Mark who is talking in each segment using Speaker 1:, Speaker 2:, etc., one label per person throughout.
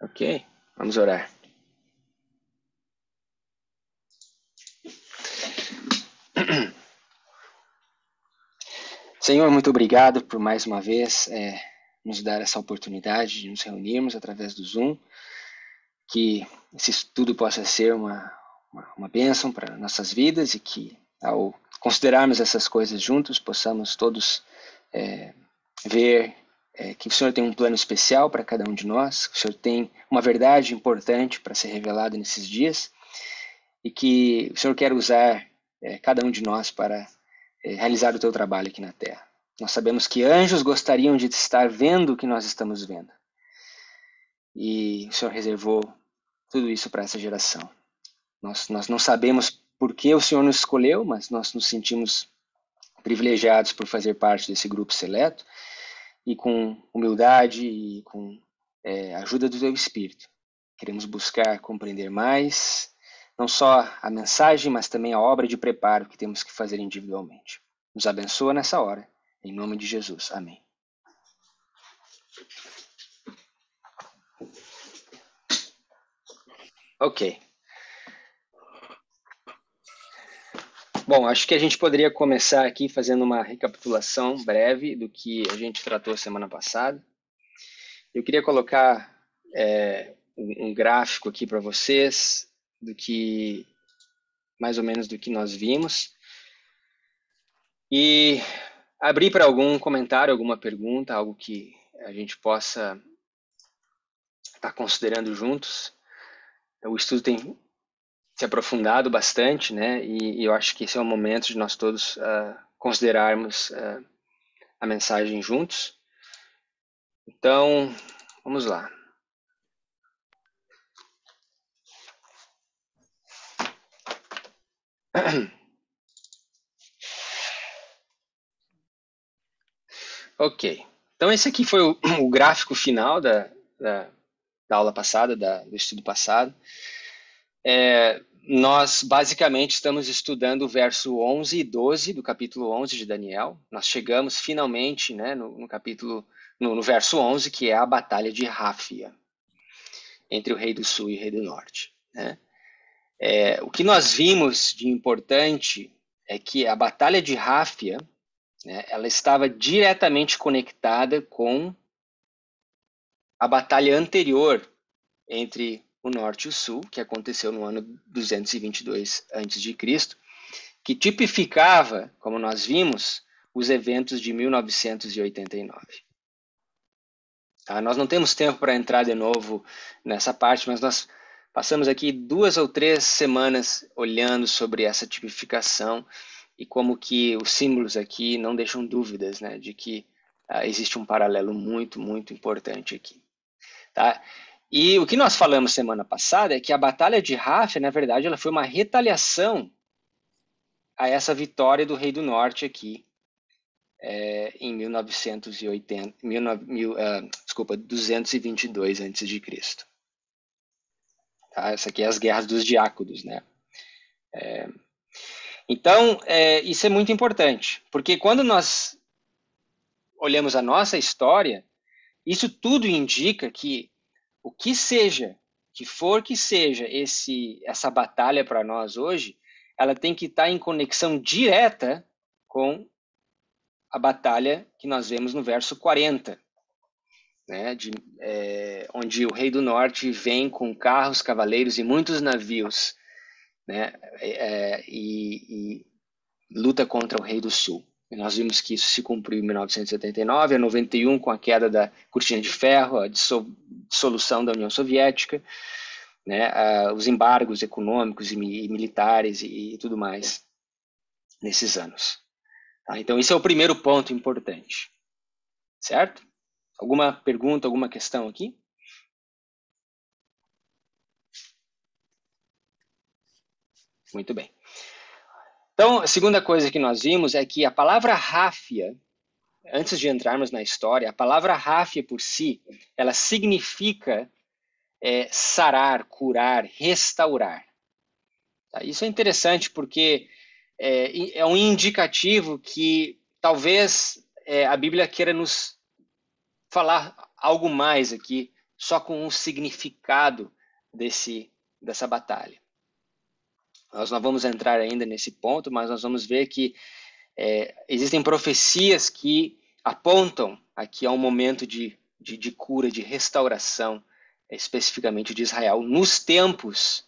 Speaker 1: Ok, vamos orar. Senhor, muito obrigado por mais uma vez nos dar essa oportunidade de nos reunirmos através do Zoom, que esse estudo possa ser uma bênção para nossas vidas e que, ao considerarmos essas coisas juntos, possamos todos ver que o Senhor tem um plano especial para cada um de nós, que o Senhor tem uma verdade importante para ser revelada nesses dias e que o Senhor quer usar cada um de nós para realizar o teu trabalho aqui na Terra. Nós sabemos que anjos gostariam de estar vendo o que nós estamos vendo. E o Senhor reservou tudo isso para essa geração. Nós não sabemos por que o Senhor nos escolheu, mas nós nos sentimos privilegiados por fazer parte desse grupo seleto e com humildade e com a ajuda do teu Espírito. Queremos buscar compreender mais, não só a mensagem, mas também a obra de preparo que temos que fazer individualmente. Nos abençoa nessa hora. Em nome de Jesus. Amém. Ok. Bom, acho que a gente poderia começar aqui fazendo uma recapitulação breve do que a gente tratou semana passada. Eu queria colocar um gráfico aqui para vocês do que mais ou menos do que nós vimos e abrir para algum comentário, alguma pergunta, algo que a gente possa estar considerando juntos. O estudo tem se aprofundado bastante, né? E eu acho que esse é o momento de nós todos considerarmos a mensagem juntos. Então, vamos lá. Ok. Então, esse aqui foi o gráfico final da aula passada, do estudo passado. Nós, basicamente, estamos estudando o verso 11 e 12 do capítulo 11 de Daniel. Nós chegamos, finalmente, né, no verso 11, que é a Batalha de Ráfia, entre o rei do sul e o rei do norte. Né? O que nós vimos de importante é que a Batalha de Ráfia, né, ela estava diretamente conectada com a batalha anterior entre o norte e o sul, que aconteceu no ano 222 a.C., que tipificava, como nós vimos, os eventos de 1989. Tá? Nós não temos tempo para entrar de novo nessa parte, mas nós passamos aqui 2 ou 3 semanas olhando sobre essa tipificação e como que os símbolos aqui não deixam dúvidas, né, de que existe um paralelo muito, muito importante aqui. Tá? E o que nós falamos semana passada é que a Batalha de Ráfia, na verdade, ela foi uma retaliação a essa vitória do Rei do Norte aqui em 222 a.C. Tá? Essa aqui é as Guerras dos Diáconos, né? Então, isso é muito importante, porque quando nós olhamos a nossa história, isso tudo indica que o que seja, que for que seja essa batalha para nós hoje, ela tem que estar em conexão direta com a batalha que nós vemos no verso 40, né, onde o rei do norte vem com carros, cavaleiros e muitos navios, né, e luta contra o rei do sul. E nós vimos que isso se cumpriu em 1979, a 91 com a queda da cortina de ferro, a dissolução da União Soviética, né, os embargos econômicos e militares e tudo mais nesses anos. Tá? Então, esse é o primeiro ponto importante. Certo? Alguma pergunta, alguma questão aqui? Muito bem. Então, a segunda coisa que nós vimos é que a palavra ráfia, antes de entrarmos na história, a palavra ráfia por si, ela significa sarar, curar, restaurar. Tá? Isso é interessante porque é um indicativo que talvez a Bíblia queira nos falar algo mais aqui só com o significado dessa batalha. Nós não vamos entrar ainda nesse ponto, mas nós vamos ver que existem profecias que apontam aqui a um momento de cura, de restauração, especificamente de Israel, nos tempos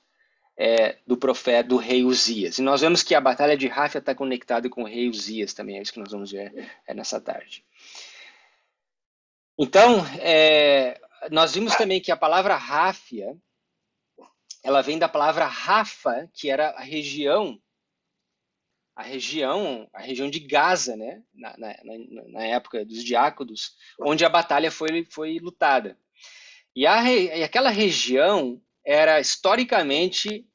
Speaker 1: do profeta, do rei Uzias. E nós vemos que a batalha de Ráfia está conectada com o rei Uzias também, é isso que nós vamos ver nessa tarde. Então, nós vimos também que a palavra Ráfia, ela vem da palavra Rafa, que era a região de Gaza, né? Na época dos diáconos, onde a batalha foi lutada. E aquela região era historicamente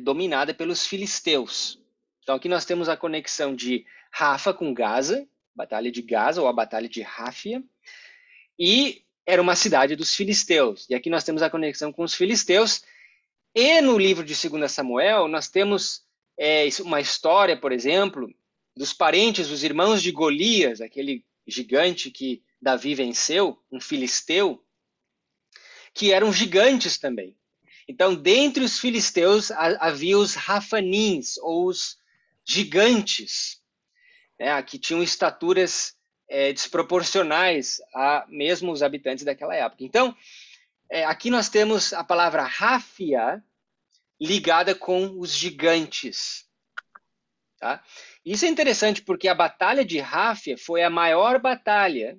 Speaker 1: dominada pelos filisteus. Então aqui nós temos a conexão de Rafa com Gaza, batalha de Gaza ou a batalha de Ráfia, e era uma cidade dos filisteus. E aqui nós temos a conexão com os filisteus. E no livro de 2 Samuel nós temos uma história, por exemplo, dos parentes, dos irmãos de Golias, aquele gigante que Davi venceu, um filisteu, que eram gigantes também. Então, dentre os filisteus havia os rafanins, ou os gigantes, né, que tinham estaturas desproporcionais a mesmo os habitantes daquela época. Então, aqui nós temos a palavra Ráfia ligada com os gigantes. Tá? Isso é interessante porque a batalha de Ráfia foi a maior batalha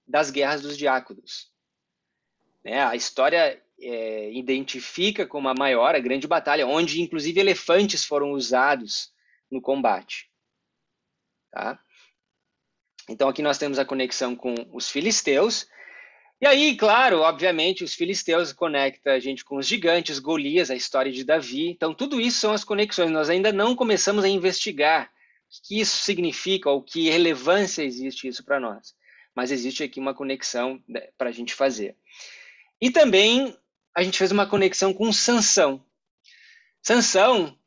Speaker 1: das guerras dos diáconos. A história identifica como a maior, a grande batalha, onde inclusive elefantes foram usados no combate. Tá? Então aqui nós temos a conexão com os filisteus. E aí, claro, obviamente, os filisteus conectam a gente com os gigantes, Golias, a história de Davi. Então tudo isso são as conexões. Nós ainda não começamos a investigar o que isso significa ou que relevância existe isso para nós. Mas existe aqui uma conexão para a gente fazer. E também a gente fez uma conexão com Sansão. Sansão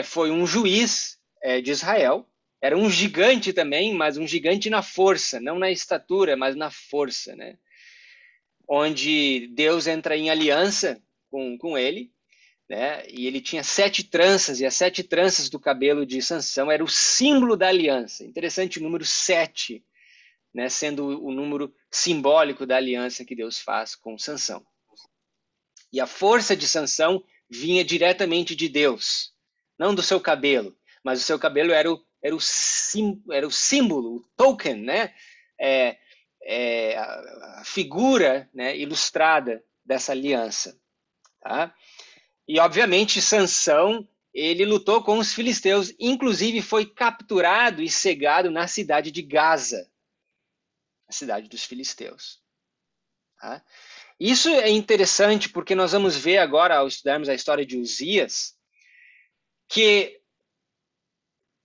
Speaker 1: foi um juiz de Israel, era um gigante também, mas um gigante na força, não na estatura, mas na força, né? Onde Deus entra em aliança com ele, né? E ele tinha 7 tranças, e as 7 tranças do cabelo de Sansão era o símbolo da aliança. Interessante o número 7, né? Sendo o número simbólico da aliança que Deus faz com Sansão. E a força de Sansão vinha diretamente de Deus, não do seu cabelo, mas o seu cabelo era o símbolo, o token, né? A figura, né, ilustrada dessa aliança. Tá? E, obviamente, Sansão, ele lutou com os filisteus, inclusive foi capturado e cegado na cidade de Gaza, a cidade dos filisteus. Tá? Isso é interessante porque nós vamos ver agora, ao estudarmos a história de Uzias, que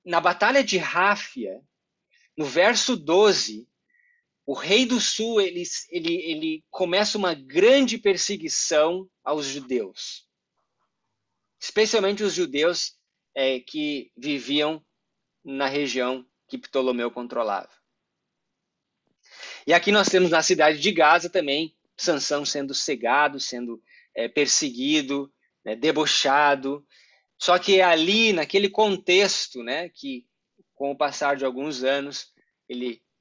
Speaker 1: na batalha de Ráfia, no verso 12, o rei do sul ele começa uma grande perseguição aos judeus, especialmente os judeus que viviam na região que Ptolomeu controlava. E aqui nós temos na cidade de Gaza também Sansão sendo cegado, sendo perseguido, debochado. Só que é ali, naquele contexto, né, que com o passar de alguns anos,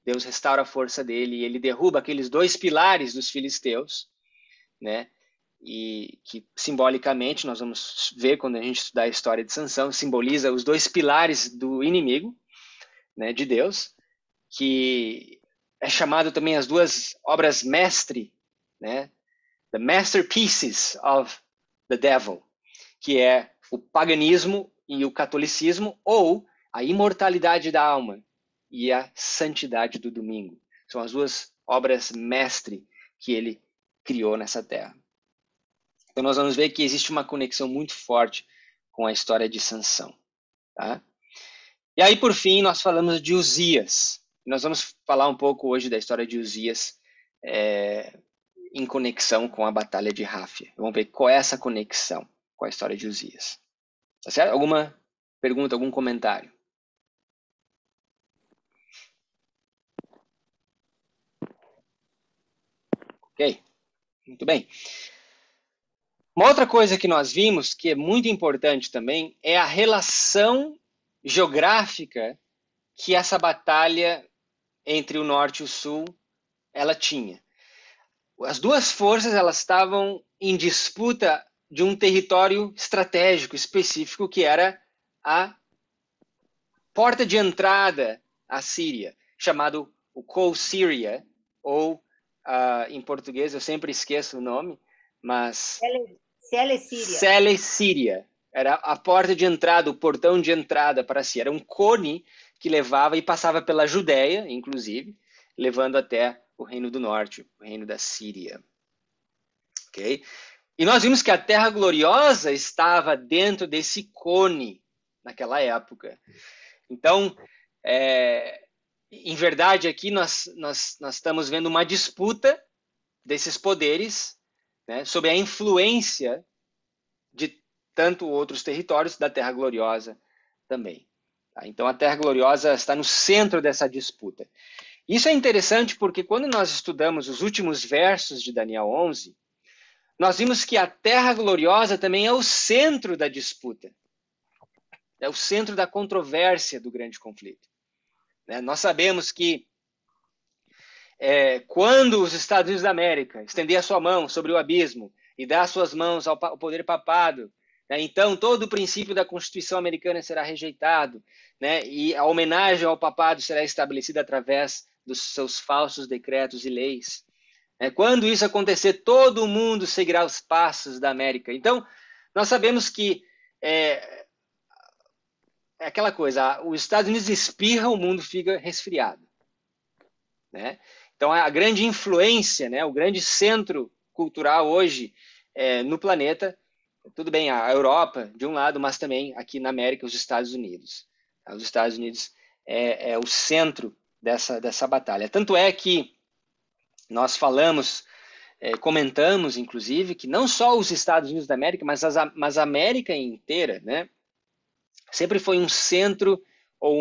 Speaker 1: Deus restaura a força dele e ele derruba aqueles 2 pilares dos filisteus, né, e que simbolicamente, nós vamos ver quando a gente estudar a história de Sansão, simboliza os 2 pilares do inimigo, né, de Deus, que é chamado também as 2 obras mestre, né, the masterpieces of the devil, que é o paganismo e o catolicismo, ou a imortalidade da alma e a santidade do domingo. São as 2 obras mestre que ele criou nessa terra. Então nós vamos ver que existe uma conexão muito forte com a história de Sansão. Tá? E aí, por fim, nós falamos de Uzias. Nós vamos falar um pouco hoje da história de Uzias em conexão com a batalha de Ráfia. Vamos ver qual é essa conexão com a história de Uzias. Tá certo? Alguma pergunta, algum comentário? Ok. Muito bem. Uma outra coisa que nós vimos, que é muito importante também, é a relação geográfica que essa batalha entre o norte e o sul ela tinha. As duas forças elas estavam em disputa de um território estratégico específico que era a porta de entrada à Síria, chamado o Col-Síria, ou em português eu sempre esqueço o nome, mas
Speaker 2: Cele-Síria.
Speaker 1: Cele-Síria. Era a porta de entrada, o portão de entrada para a Síria. Era um cone que levava e passava pela Judéia, inclusive, levando até o Reino do Norte, o Reino da Síria. Okay? E nós vimos que a Terra Gloriosa estava dentro desse cone naquela época. Então, em verdade, aqui nós estamos vendo uma disputa desses poderes, né, sobre a influência de tanto outros territórios da Terra Gloriosa também. Tá? Então, a Terra Gloriosa está no centro dessa disputa. Isso é interessante porque quando nós estudamos os últimos versos de Daniel 11, nós vimos que a Terra Gloriosa também é o centro da disputa. É o centro da controvérsia do grande conflito. Né? Nós sabemos que quando os Estados Unidos da América estender a sua mão sobre o abismo e dar suas mãos ao poder papado, né, então todo o princípio da Constituição americana será rejeitado, né, e a homenagem ao papado será estabelecida através dos seus falsos decretos e leis. Quando isso acontecer, todo mundo seguirá os passos da América. Então, nós sabemos que é aquela coisa, os Estados Unidos espirram, o mundo fica resfriado. Né? Então, a grande influência, né, o grande centro cultural hoje no planeta, tudo bem, a Europa, de um lado, mas também aqui na América, os Estados Unidos. Os Estados Unidos é o centro dessa batalha. Tanto é que nós falamos, comentamos, inclusive, que não só os Estados Unidos da América, mas a América inteira, né, sempre foi um centro ou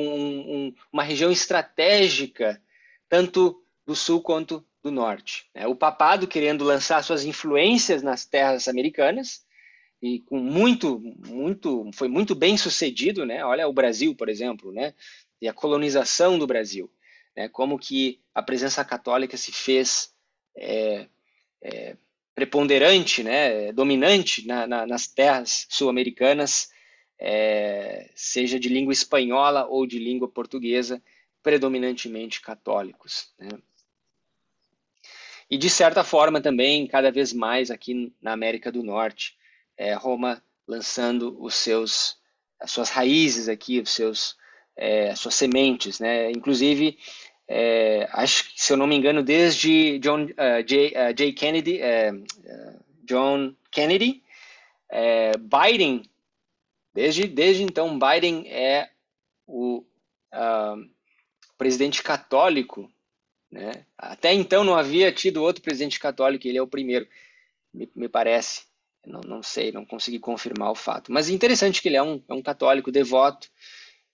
Speaker 1: uma região estratégica, tanto do sul quanto do norte. O papado querendo lançar suas influências nas terras americanas, e foi muito bem sucedido, né? Olha o Brasil, por exemplo, né? E a colonização do Brasil, né? Como que a presença católica se fez preponderante, né? Dominante nas terras sul-americanas, seja de língua espanhola ou de língua portuguesa, predominantemente católicos. Né? E de certa forma também, cada vez mais aqui na América do Norte, Roma lançando as suas raízes aqui, as suas sementes, né? Inclusive, acho que, se eu não me engano, desde John Kennedy, Biden, desde então, Biden é o presidente católico, né? Até então não havia tido outro presidente católico, ele é o primeiro, me parece. Não sei, não consegui confirmar o fato. Mas é interessante que ele é um católico devoto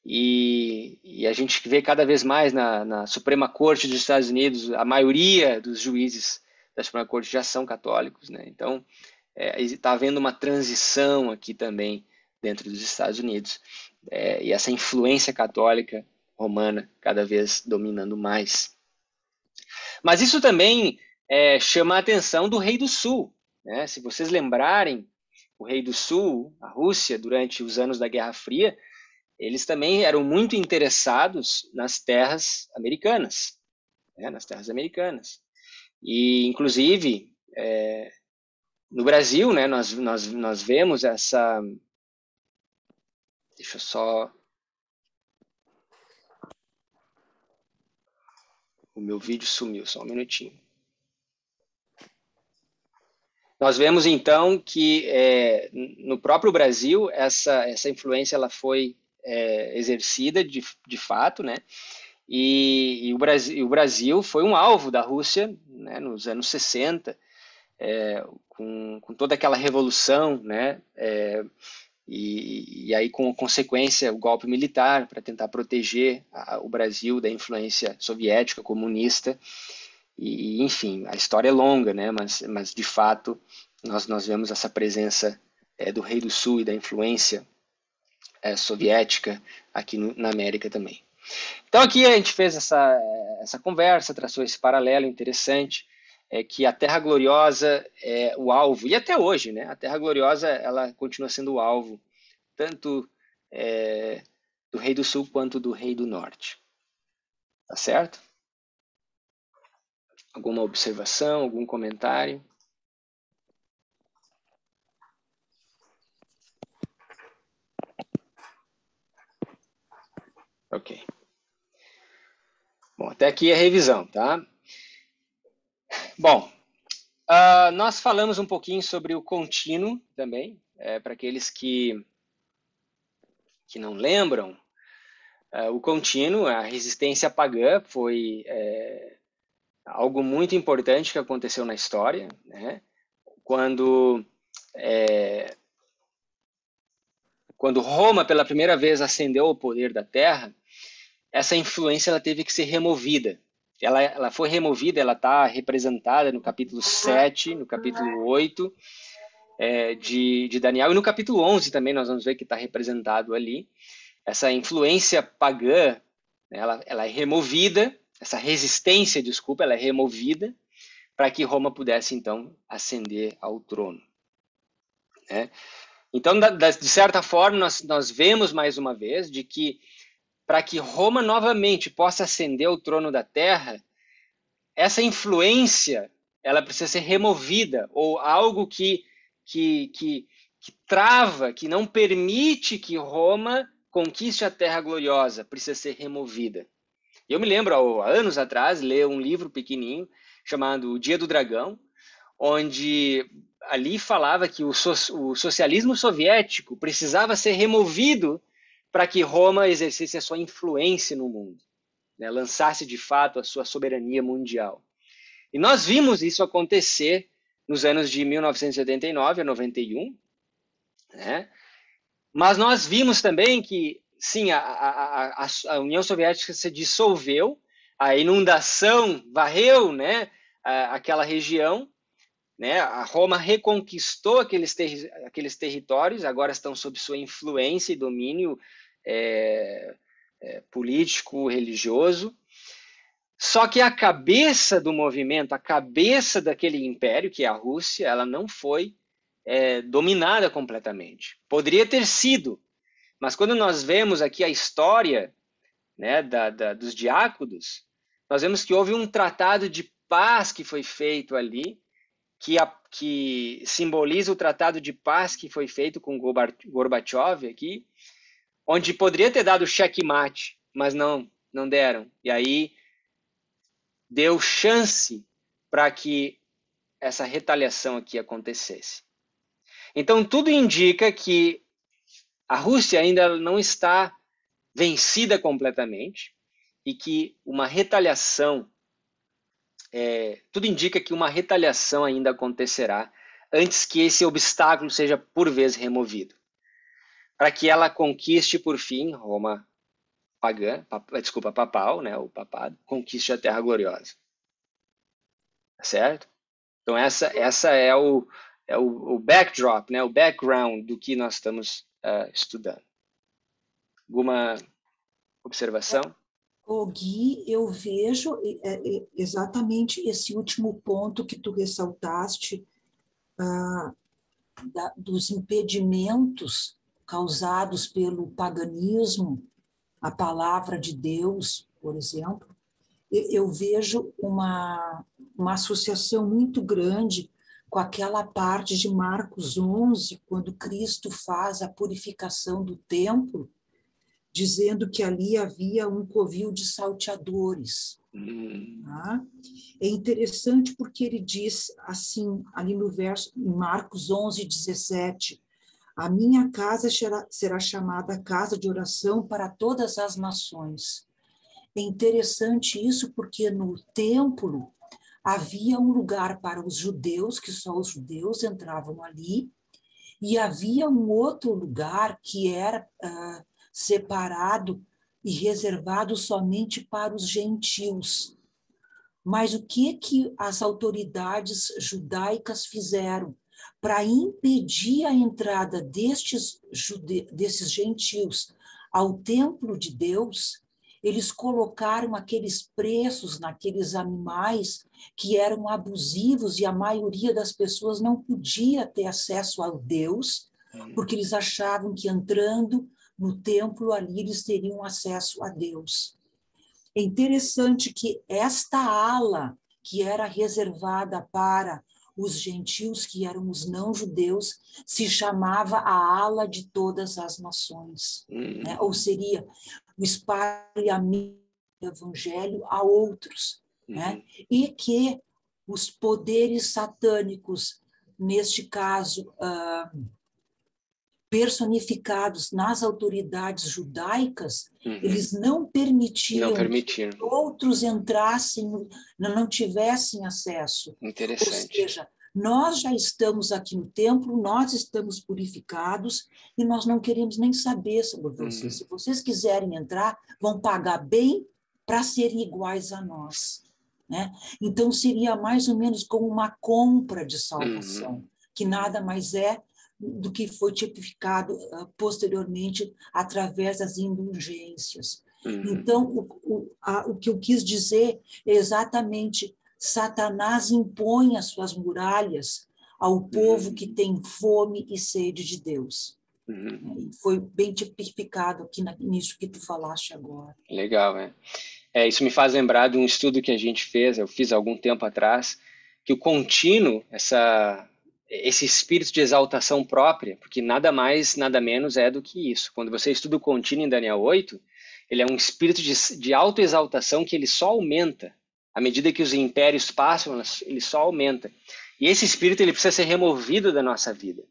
Speaker 1: e a gente vê cada vez mais na Suprema Corte dos Estados Unidos, a maioria dos juízes da Suprema Corte já são católicos, né? Então, está havendo uma transição aqui também dentro dos Estados Unidos. E essa influência católica romana cada vez dominando mais. Mas isso também chama a atenção do Rei do Sul. Né? Se vocês lembrarem, o Rei do Sul, a Rússia, durante os anos da Guerra Fria, eles também eram muito interessados nas terras americanas. Né? Nas terras americanas. E, inclusive, no Brasil, né, nós vemos essa... Deixa eu só... O meu vídeo sumiu, só um minutinho. Nós vemos, então, que no próprio Brasil essa influência ela foi exercida de fato, né? E o Brasil foi um alvo da Rússia, né, nos anos 60, com toda aquela revolução, né? E aí, com consequência, o golpe militar para tentar proteger o Brasil da influência soviética, comunista. enfim, a história é longa, né? Mas de fato nós vemos essa presença do Rei do Sul e da influência soviética aqui na América também. Então aqui a gente fez essa conversa, traçou esse paralelo interessante, que a Terra Gloriosa é o alvo, e até hoje, né? A Terra Gloriosa ela continua sendo o alvo, tanto do Rei do Sul quanto do Rei do Norte. Tá certo? Alguma observação, algum comentário? Ok. Bom, até aqui a revisão, tá? Bom, nós falamos um pouquinho sobre o contínuo também, para aqueles que não lembram. O contínuo, a resistência pagã, foi algo muito importante que aconteceu na história, né? Quando Roma pela primeira vez ascendeu ao poder da Terra, essa influência ela teve que ser removida. Ela foi removida, ela está representada no capítulo 7, no capítulo 8 de Daniel, e no capítulo 11 também nós vamos ver que está representado ali. Essa influência pagã, né, ela é removida, essa resistência, desculpa, ela é removida para que Roma pudesse, então, ascender ao trono. Né? Então, de certa forma, nós vemos mais uma vez de que para que Roma novamente possa ascender ao trono da terra, essa influência ela precisa ser removida, ou algo que trava, que não permite que Roma conquiste a terra gloriosa, precisa ser removida. Eu me lembro, há anos atrás, ler um livro pequenininho chamado O Dia do Dragão, onde ali falava que o socialismo soviético precisava ser removido para que Roma exercesse a sua influência no mundo, né? Lançasse de fato a sua soberania mundial. E nós vimos isso acontecer nos anos de 1989 a 91, né? Mas nós vimos também que, sim, a União Soviética se dissolveu, a inundação varreu, né, aquela região, né? A Roma reconquistou aqueles territórios, agora estão sob sua influência e domínio político, religioso. Só que a cabeça do movimento, a cabeça daquele império, que é a Rússia, ela não foi dominada completamente. Poderia ter sido, mas quando nós vemos aqui a história, né, dos diáconos, nós vemos que houve um tratado de paz que foi feito ali, que simboliza o tratado de paz que foi feito com Gorbachev aqui, onde poderia ter dado checkmate, mas não deram. E aí deu chance para que essa retaliação aqui acontecesse. Então, tudo indica que a Rússia ainda não está vencida completamente e que uma retaliação, tudo indica que uma retaliação ainda acontecerá antes que esse obstáculo seja por vez removido, para que ela conquiste por fim Roma papal, né, o papado, conquiste a Terra Gloriosa. Certo? Então essa é o backdrop, né, o background do que nós estamos estudando. Alguma observação?
Speaker 2: Gui, eu vejo exatamente esse último ponto que tu ressaltaste, dos impedimentos causados pelo paganismo, a palavra de Deus, por exemplo. Eu vejo uma associação muito grande com aquela parte de Marcos 11, quando Cristo faz a purificação do templo, dizendo que ali havia um covil de salteadores. Tá? É interessante porque ele diz assim, ali no verso, em Marcos 11, 17, a minha casa será chamada casa de oração para todas as nações. É interessante isso porque no templo havia um lugar para os judeus, que só os judeus entravam ali, e havia um outro lugar que era separado e reservado somente para os gentios. Mas o que as autoridades judaicas fizeram para impedir a entrada desses gentios ao templo de Deus? Eles colocaram aqueles preços naqueles animais que eram abusivos e a maioria das pessoas não podia ter acesso ao Deus, porque eles achavam que entrando no templo ali eles teriam acesso a Deus. É interessante que esta ala, que era reservada para os gentios, que eram os não-judeus, se chamava a ala de todas as nações, né? Ou seria o espalhamento do evangelho a outros, né? E que os poderes satânicos, neste caso, personificados nas autoridades judaicas, eles não permitiam que outros entrassem, não tivessem acesso.
Speaker 1: Interessante.
Speaker 2: Ou seja, nós já estamos aqui no templo, nós estamos purificados e nós não queremos nem saber sobre vocês. Se vocês quiserem entrar, vão pagar bem para serem iguais a nós, né? Então, seria mais ou menos como uma compra de salvação, que nada mais é do que foi tipificado posteriormente através das indulgências. Então, o que eu quis dizer é exatamente: Satanás impõe as suas muralhas ao povo que tem fome e sede de Deus. Foi bem tipificado aqui nisso que tu falaste agora.
Speaker 1: Legal, né? Isso me faz lembrar de um estudo que a gente fez, eu fiz há algum tempo atrás, que o contínuo, esse espírito de exaltação própria, porque nada mais, nada menos é do que isso. Quando você estuda o contínuo em Daniel 8, ele é um espírito de autoexaltação que ele só aumenta. À medida que os impérios passam, ele só aumenta. E esse espírito ele precisa ser removido da nossa vida,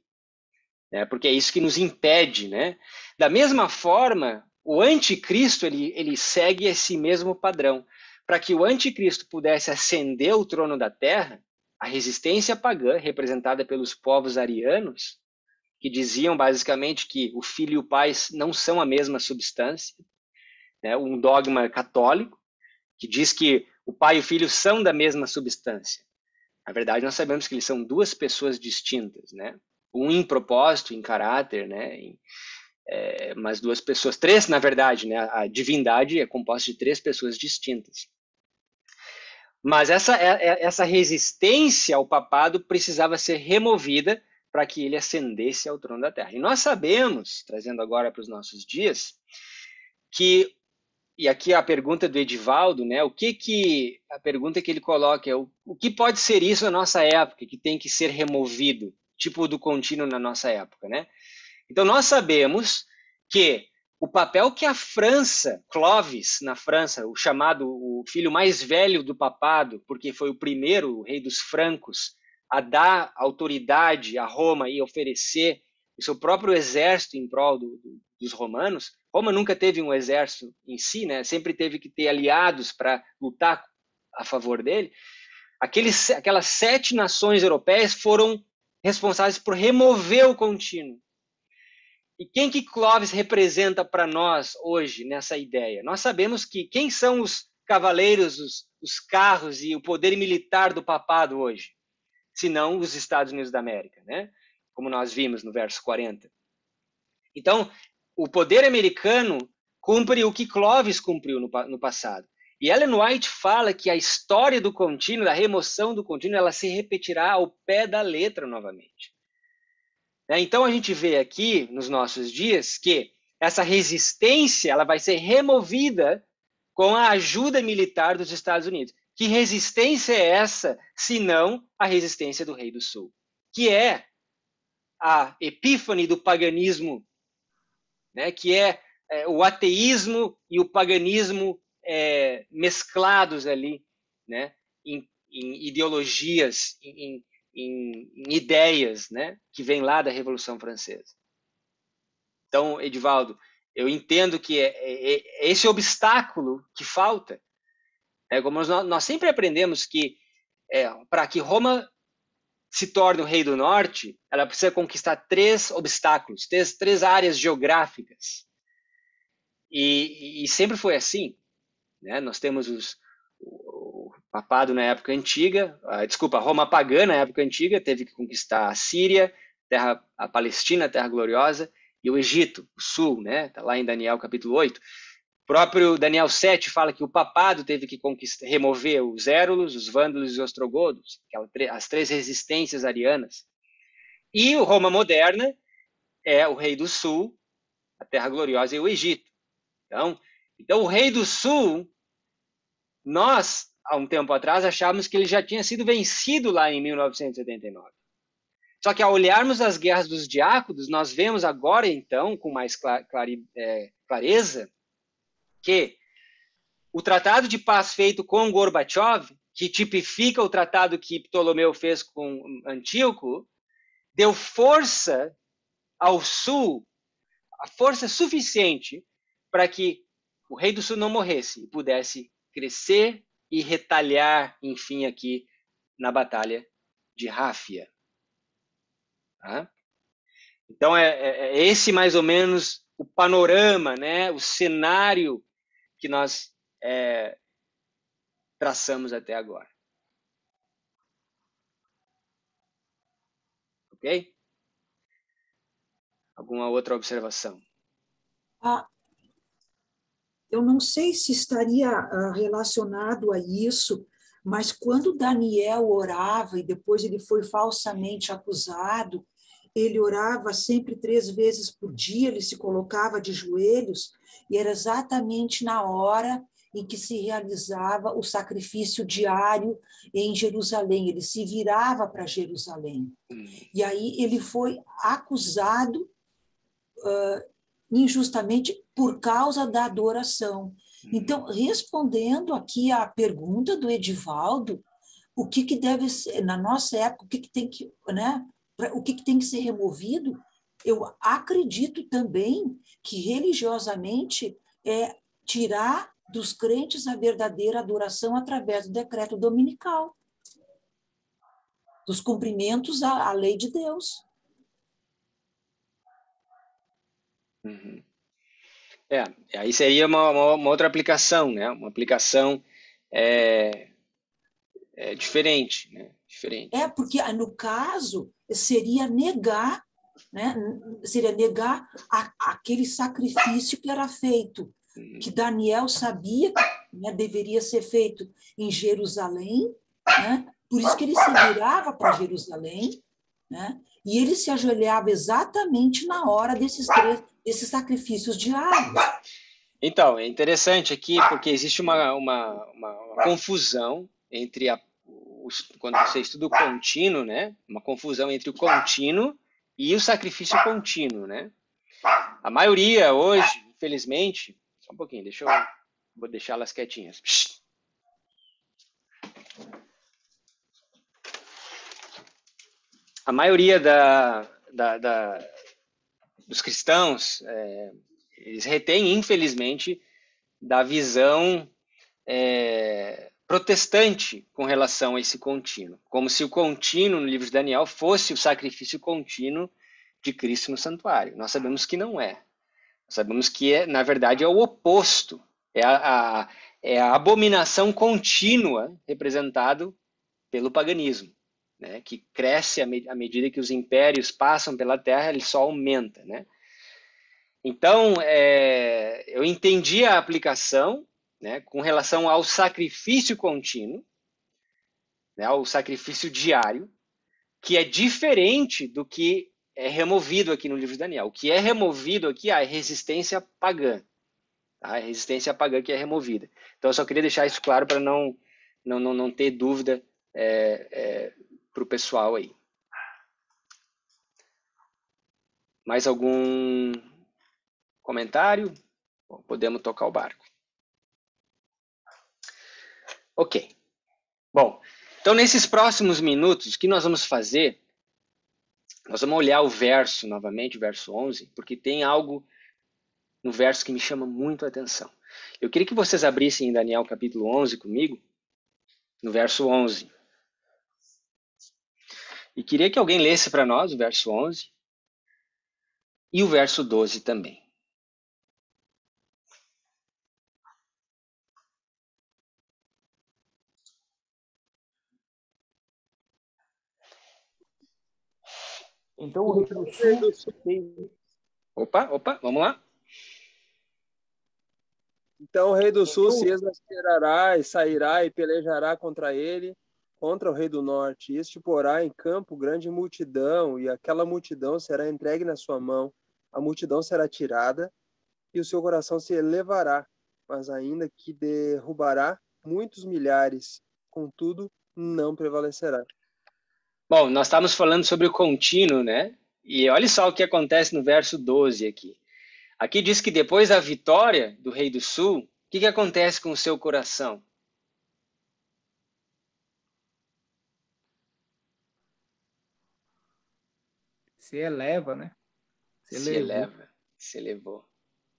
Speaker 1: né? Porque é isso que nos impede, né? Da mesma forma, o anticristo ele segue esse mesmo padrão. Para que o anticristo pudesse ascender o trono da terra, a resistência pagã, representada pelos povos arianos, que diziam basicamente que o filho e o pai não são a mesma substância, né? Um dogma católico que diz que o pai e o filho são da mesma substância. Na verdade, nós sabemos que eles são duas pessoas distintas, né? Um em propósito, em caráter, né? Mas duas pessoas, três na verdade, né? A divindade é composta de três pessoas distintas. Mas essa resistência ao papado precisava ser removida para que ele ascendesse ao trono da terra. E nós sabemos, trazendo agora para os nossos dias, que, e aqui a pergunta do Edivaldo, né, a pergunta que ele coloca é o que pode ser isso na nossa época, que tem que ser removido, tipo do contínuo na nossa época, né? Então nós sabemos que o papel que a França, Clovis, na França, o filho mais velho do papado, porque foi o primeiro, o rei dos francos, a dar autoridade a Roma e oferecer o seu próprio exército em prol dos romanos. Roma nunca teve um exército em si, né? Sempre teve que ter aliados para lutar a favor dele. Aquelas 7 nações europeias foram responsáveis por remover o contínuo. E quem que Clovis representa para nós hoje nessa ideia? Nós sabemos que quem são os cavaleiros, os carros e o poder militar do papado hoje? Senão os Estados Unidos da América, né? Como nós vimos no verso 40. Então, o poder americano cumpre o que Clovis cumpriu no passado. E Ellen White fala que a história do contínuo, da remoção do contínuo, ela se repetirá ao pé da letra novamente. Então a gente vê aqui nos nossos dias que essa resistência ela vai ser removida com a ajuda militar dos Estados Unidos. Que resistência é essa, se não a resistência do Rei do Sul? Que é a epífane do paganismo, né? Que é o ateísmo e o paganismo mesclados ali, né? Em ideologias, em ideias, né, que vem lá da Revolução Francesa. Então, Edivaldo, eu entendo que é esse obstáculo que falta. Como nós sempre aprendemos que para que Roma se torne o rei do norte, ela precisa conquistar 3 obstáculos, 3 áreas geográficas. E sempre foi assim, né? Nós temos papado na época antiga, desculpa, Roma pagã na época antiga, teve que conquistar a Síria, a Palestina, a Terra Gloriosa, e o Egito, o sul, né? Está lá em Daniel capítulo 8. O próprio Daniel 7 fala que o papado teve que remover os Érulos, os Vândalos e os Ostrogodos, as três resistências arianas. E o Roma moderna é o rei do sul, a Terra Gloriosa e o Egito. Então o rei do sul, nós, há um tempo atrás, achávamos que ele já tinha sido vencido lá em 1979. Só que ao olharmos as guerras dos diáconos, nós vemos agora, então, com mais clareza, que o tratado de paz feito com Gorbachev, que tipifica o tratado que Ptolomeu fez com Antíoco, deu força ao sul, a força suficiente para que o rei do sul não morresse e pudesse crescer e retalhar, enfim, aqui na batalha de Ráfia. Tá? Então, é esse mais ou menos o panorama, né? O cenário que nós traçamos até agora. Ok? Alguma outra observação?
Speaker 2: Eu não sei se estaria relacionado a isso, mas quando Daniel orava e depois ele foi falsamente acusado, ele orava sempre 3 vezes por dia, ele se colocava de joelhos, e era exatamente na hora em que se realizava o sacrifício diário em Jerusalém. Ele se virava para Jerusalém. E aí ele foi acusado injustamente por causa da adoração. Então, respondendo aqui à pergunta do Edivaldo, o que deve ser, na nossa época, o que tem que, né, o que tem que ser removido, eu acredito também que religiosamente é tirar dos crentes a verdadeira adoração através do decreto dominical, dos cumprimentos à lei de Deus.
Speaker 1: Uhum. Aí seria uma outra aplicação, né? Uma aplicação diferente, né? Diferente.
Speaker 2: Porque no caso seria negar, né? Seria negar aquele sacrifício que era feito, que Daniel sabia que, né, deveria ser feito em Jerusalém, né? Por isso que ele se virava para Jerusalém, né? E ele se ajoelhava exatamente na hora desses sacrifícios diários.
Speaker 1: Então, é interessante aqui porque existe uma confusão entre quando você estuda o contínuo, né? Uma confusão entre o contínuo e o sacrifício contínuo, né? A maioria hoje, infelizmente, só um pouquinho, vou deixá-las quietinhas. A maioria dos cristãos, eles retêm, infelizmente, da visão protestante com relação a esse contínuo, como se o contínuo no livro de Daniel fosse o sacrifício contínuo de Cristo no santuário. Nós sabemos que não é. Nós sabemos que, na verdade, é o oposto. É a abominação contínua representado pelo paganismo, né? Que cresce à medida que os impérios passam pela terra, ele só aumenta, né? Então, eu entendi a aplicação, né, com relação ao sacrifício contínuo, né, ao sacrifício diário, que é diferente do que é removido aqui no livro de Daniel. O que é removido aqui é a resistência pagã. Tá? A resistência pagã que é removida. Então, eu só queria deixar isso claro para não ter dúvida para o pessoal aí. Mais algum comentário? Bom, podemos tocar o barco. Ok. Bom, então nesses próximos minutos, o que nós vamos fazer? Nós vamos olhar o verso novamente, o verso 11, porque tem algo no verso que me chama muito a atenção. Eu queria que vocês abrissem em Daniel capítulo 11 comigo, no verso 11. E queria que alguém lesse para nós o verso 11 e o verso 12 também.
Speaker 3: Então o rei do sul tem...
Speaker 1: Opa, vamos lá.
Speaker 3: Então o rei do sul se exasperará e sairá e pelejará contra ele, contra o rei do norte. Este porá em campo grande multidão, e aquela multidão será entregue na sua mão. A multidão será tirada, e o seu coração se elevará, mas ainda que derrubará muitos milhares, contudo não prevalecerá.
Speaker 1: Bom, nós estamos falando sobre o contínuo, né? E olha só o que acontece no verso 12 aqui. Aqui diz que depois da vitória do rei do sul, o que acontece com o seu coração?
Speaker 4: Se eleva, né?
Speaker 1: Se eleva, se elevou,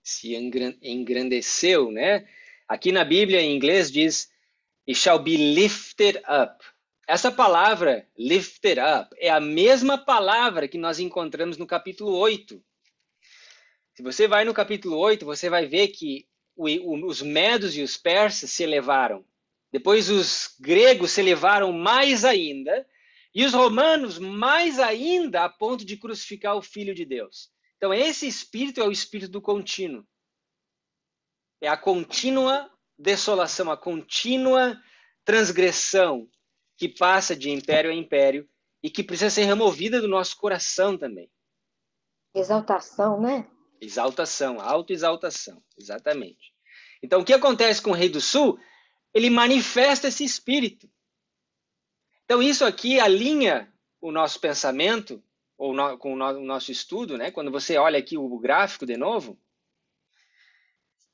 Speaker 1: se engrandeceu, né? Aqui na Bíblia, em inglês, diz, "It shall be lifted up." Essa palavra, lifted up, é a mesma palavra que nós encontramos no capítulo 8. Se você vai no capítulo 8, você vai ver que os medos e os persas se elevaram. Depois os gregos se elevaram mais ainda, e os romanos mais ainda, a ponto de crucificar o Filho de Deus. Então, esse espírito é o espírito do contínuo. É a contínua desolação, a contínua transgressão que passa de império a império e que precisa ser removida do nosso coração também.
Speaker 5: Exaltação, né?
Speaker 1: Exaltação, autoexaltação, exatamente. Então, o que acontece com o rei do sul? Ele manifesta esse espírito. Então, isso aqui alinha o nosso pensamento com o nosso estudo, né? Quando você olha aqui o gráfico de novo,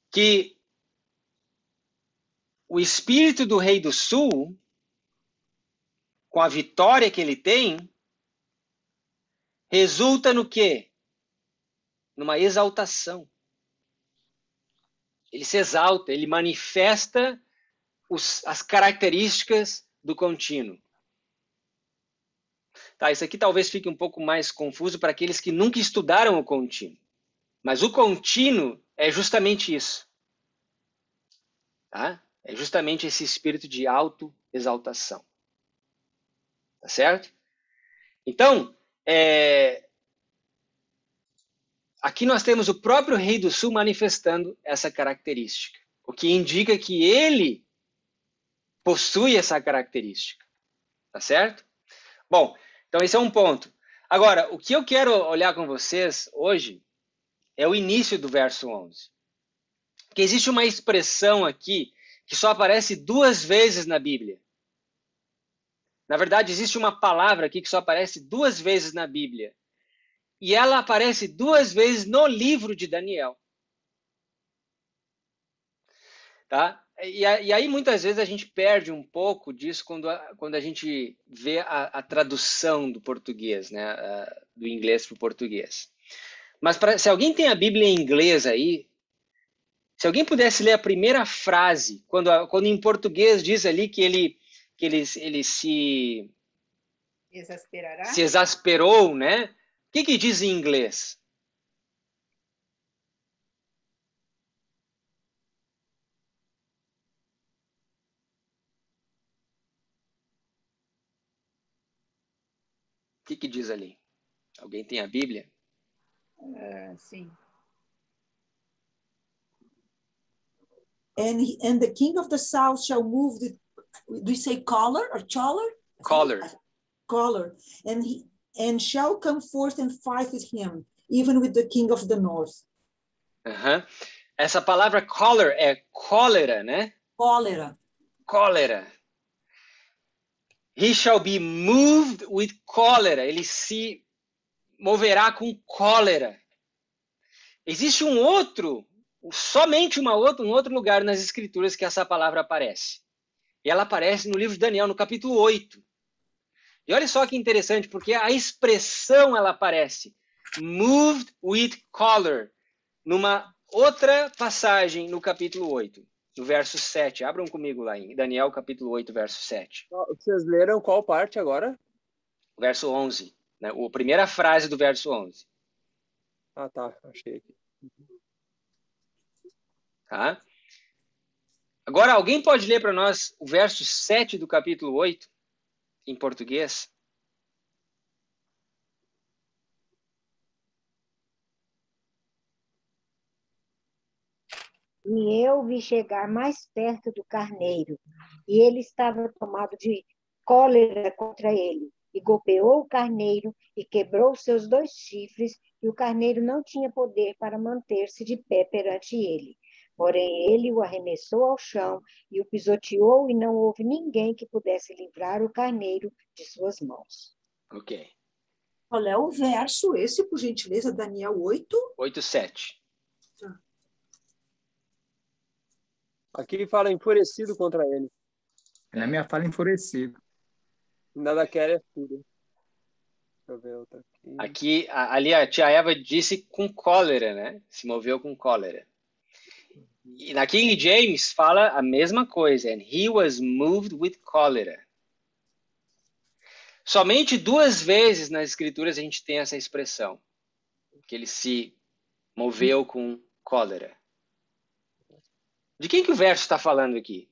Speaker 1: que o espírito do rei do sul, com a vitória que ele tem, resulta no quê? Numa exaltação. Ele se exalta, ele manifesta as características do contínuo. Tá, isso aqui talvez fique um pouco mais confuso para aqueles que nunca estudaram o contínuo. Mas o contínuo é justamente isso. Tá? É justamente esse espírito de autoexaltação. Tá certo? Então, aqui nós temos o próprio rei do sul manifestando essa característica. O que indica que ele possui essa característica. Tá certo? Bom, então esse é um ponto. Agora, o que eu quero olhar com vocês hoje é o início do verso 11. Porque existe uma expressão aqui que só aparece 2 vezes na Bíblia. Na verdade, existe uma palavra aqui que só aparece 2 vezes na Bíblia. E ela aparece 2 vezes no livro de Daniel. Tá? E aí, muitas vezes, a gente perde um pouco disso quando a gente vê a tradução do português, né? Do inglês para o português. Mas se alguém tem a Bíblia em inglês aí, se alguém pudesse ler a primeira frase, quando em português diz ali que ele se exasperou, né? O que diz em inglês? O que diz ali? Alguém tem a Bíblia?
Speaker 5: Sim.
Speaker 2: And the king of the south shall move do you say collar or choler? Collar. And shall come forth and fight with him, even with the king of the north.
Speaker 1: Essa palavra collar é cólera, né? Cólera. He shall be moved with cólera. Ele se moverá com cólera. Existe somente um outro lugar nas Escrituras que essa palavra aparece. E ela aparece no livro de Daniel, no capítulo 8. E olha só que interessante, porque a expressão ela aparece. Moved with choler. Numa outra passagem no capítulo 8. No verso 7. Abram comigo lá em Daniel, capítulo 8, verso 7.
Speaker 3: Vocês leram qual parte agora?
Speaker 1: O verso 11. Né? A primeira frase do verso 11.
Speaker 3: Ah, tá. Achei aqui.
Speaker 1: Tá? Agora, alguém pode ler para nós o verso 7 do capítulo 8, em português?
Speaker 5: E eu vi chegar mais perto do carneiro, e ele estava tomado de cólera contra ele, e golpeou o carneiro e quebrou seus 2 chifres, e o carneiro não tinha poder para manter-se de pé perante ele. Porém, ele o arremessou ao chão e o pisoteou, e não houve ninguém que pudesse livrar o carneiro de suas mãos.
Speaker 1: Ok.
Speaker 2: Qual é o verso esse, por gentileza, Daniel 8?
Speaker 1: 8:7.
Speaker 3: Aqui ele fala enfurecido contra ele.
Speaker 4: Na minha fala, enfurecido.
Speaker 3: Nada quer é tudo. Deixa eu ver outra aqui.
Speaker 1: Ali a tia Eva disse com cólera, né? Se moveu com cólera. E na King James fala a mesma coisa. And he was moved with cholera. Somente 2 vezes nas escrituras a gente tem essa expressão. Que ele se moveu com cólera. De quem que o verso está falando aqui?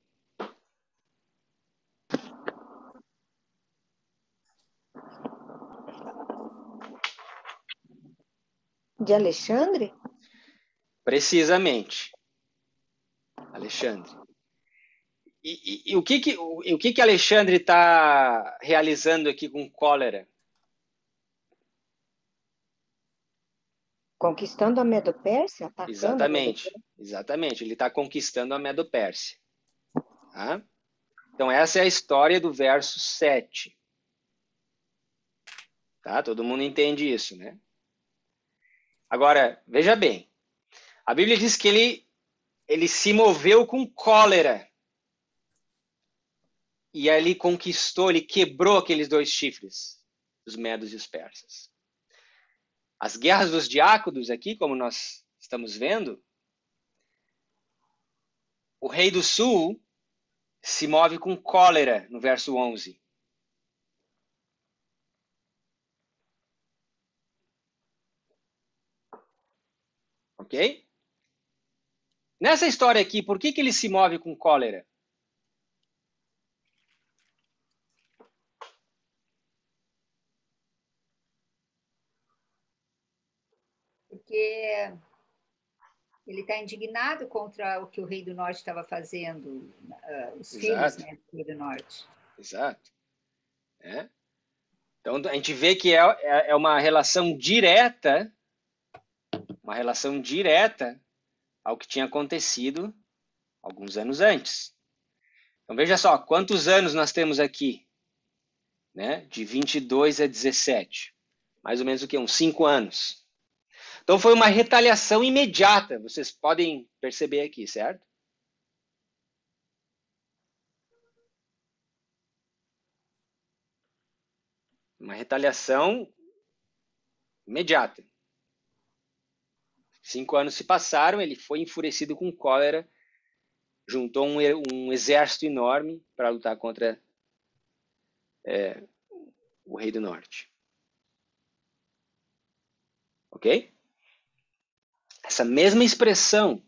Speaker 5: De Alexandre?
Speaker 1: Precisamente. Alexandre. E o que Alexandre está realizando aqui com cólera?
Speaker 5: Conquistando a Medo-Pérsia? Atacando
Speaker 1: Exatamente, exatamente. Ele está conquistando a Medo-Pérsia. Tá? Então, essa é a história do verso 7. Tá? Todo mundo entende isso, né? Agora, veja bem. A Bíblia diz que ele se moveu com cólera. E ali conquistou, ele quebrou aqueles 2 chifres, os medos e os persas. As guerras dos diáconos aqui, como nós estamos vendo, o rei do sul se move com cólera, no verso 11. Ok? Nessa história aqui, por que ele se move com cólera?
Speaker 6: Porque ele está indignado contra o que o rei do norte estava fazendo, os filhos, né, do rei do norte.
Speaker 1: Exato. É. Então, a gente vê que é uma relação direta ao que tinha acontecido alguns anos antes. Então, veja só, quantos anos nós temos aqui? Né? De 22 a 17. Mais ou menos o quê? Uns 5 anos. Então, foi uma retaliação imediata. Vocês podem perceber aqui, certo? Uma retaliação imediata. 5 anos se passaram, ele foi enfurecido com cólera, juntou um exército enorme para lutar contra o rei do norte. Ok? Essa mesma expressão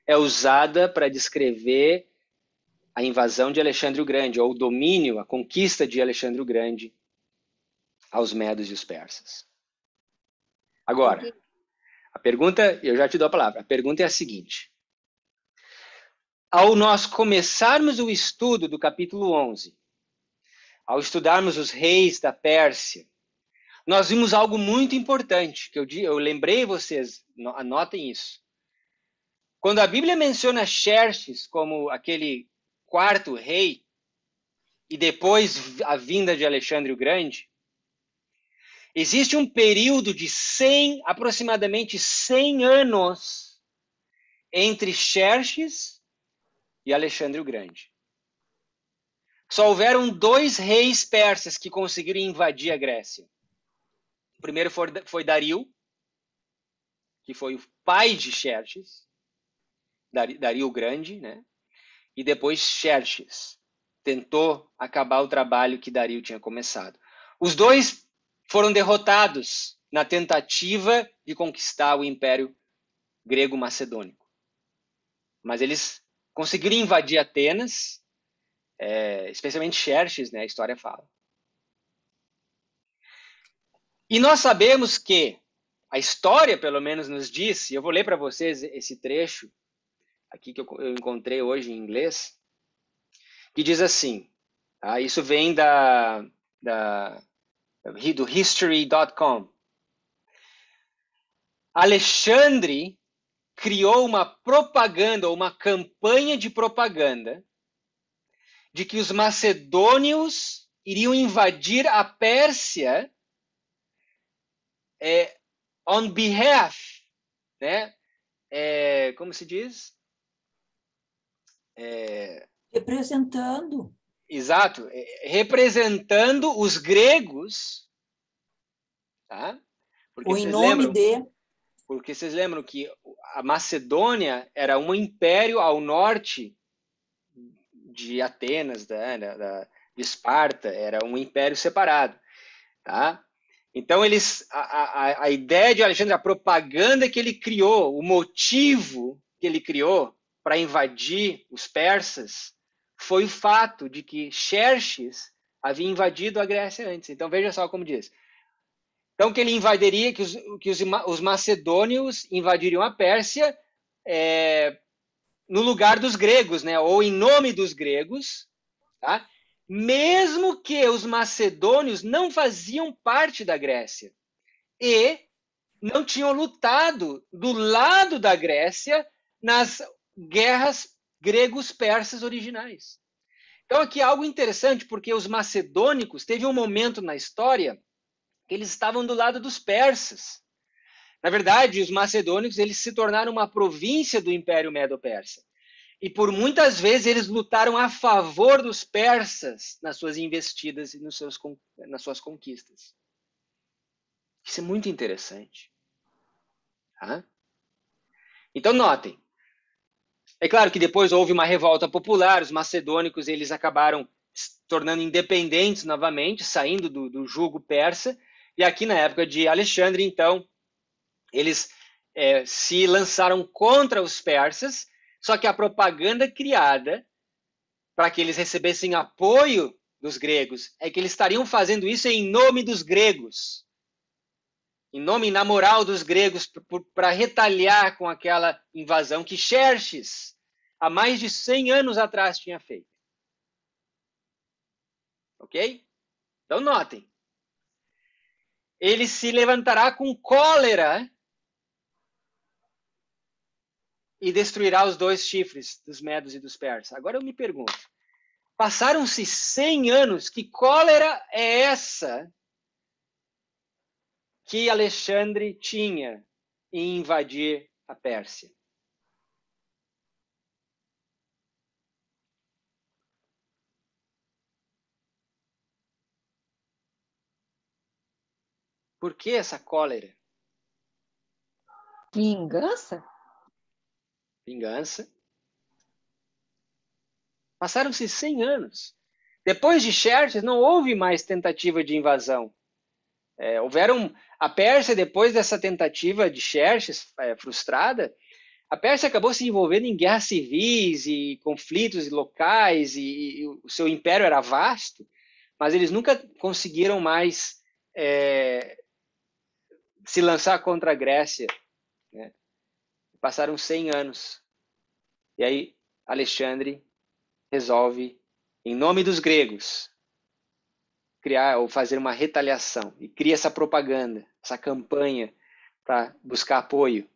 Speaker 1: é usada para descrever a invasão de Alexandre o Grande, ou o domínio, a conquista de Alexandre o Grande aos medos e os persas. Agora, a pergunta, eu já te dou a palavra, a pergunta é a seguinte. Ao nós começarmos o estudo do capítulo 11, ao estudarmos os reis da Pérsia, nós vimos algo muito importante, que eu lembrei vocês, anotem isso. Quando a Bíblia menciona Xerxes como aquele 4º rei, e depois a vinda de Alexandre o Grande, existe um período de aproximadamente 100 anos entre Xerxes e Alexandre o Grande. Só houveram 2 reis persas que conseguiram invadir a Grécia. O primeiro foi Dario, que foi o pai de Xerxes, Dario o Grande, né? E depois Xerxes tentou acabar o trabalho que Dario tinha começado. Os 2 foram derrotados na tentativa de conquistar o Império Grego-Macedônico. Mas eles conseguiram invadir Atenas, especialmente Xerxes, né? A história fala. E nós sabemos que a história, pelo menos, nos diz, e eu vou ler para vocês esse trecho, aqui que eu encontrei hoje em inglês, que diz assim, tá? Isso vem do history.com. Alexandre criou uma propaganda, uma campanha de propaganda de que os macedônios iriam invadir a Pérsia on behalf, né? Como se diz?
Speaker 2: Representando.
Speaker 1: Exato, representando os gregos, tá?
Speaker 2: Ou em nome de...
Speaker 1: Porque vocês lembram que a Macedônia era um império ao norte de Atenas, de Esparta, era um império separado, tá? Então a ideia de Alexandre, a propaganda que ele criou, o motivo que ele criou para invadir os persas foi o fato de que Xerxes havia invadido a Grécia antes. Então veja só como diz. Então que ele invadiria, que os macedônios invadiriam a Pérsia no lugar dos gregos, né? Ou em nome dos gregos, tá? Mesmo que os macedônios não faziam parte da Grécia e não tinham lutado do lado da Grécia nas guerras gregos-persas originais. Então aqui é algo interessante, porque os macedônicos teve um momento na história que eles estavam do lado dos persas. Na verdade, os macedônicos eles se tornaram uma província do Império Medo-Persa. E por muitas vezes eles lutaram a favor dos persas nas suas investidas e nas suas conquistas. Isso é muito interessante. Tá? Então notem. É claro que depois houve uma revolta popular, os macedônicos eles acabaram se tornando independentes novamente, saindo do jugo persa, e aqui na época de Alexandre, então, eles se lançaram contra os persas, só que a propaganda criada para que eles recebessem apoio dos gregos é que eles estariam fazendo isso em nome dos gregos, em nome, na moral dos gregos, para retaliar com aquela invasão que Xerxes, há mais de 100 anos atrás, tinha feito. Ok? Então notem. Ele se levantará com cólera e destruirá os 2 chifres dos medos e dos persas. Agora eu me pergunto, passaram-se 100 anos, que cólera é essa que Alexandre tinha em invadir a Pérsia? Por que essa cólera?
Speaker 7: Vingança?
Speaker 1: Vingança. Passaram-se 100 anos. Depois de Xerxes, não houve mais tentativa de invasão. A Pérsia, depois dessa tentativa de Xerxes frustrada, a Pérsia acabou se envolvendo em guerras civis e conflitos locais, e o seu império era vasto, mas eles nunca conseguiram mais se lançar contra a Grécia. Né? Passaram 100 anos. E aí Alexandre resolve, em nome dos gregos, criar ou fazer uma retaliação. E cria essa propaganda, essa campanha para buscar apoio.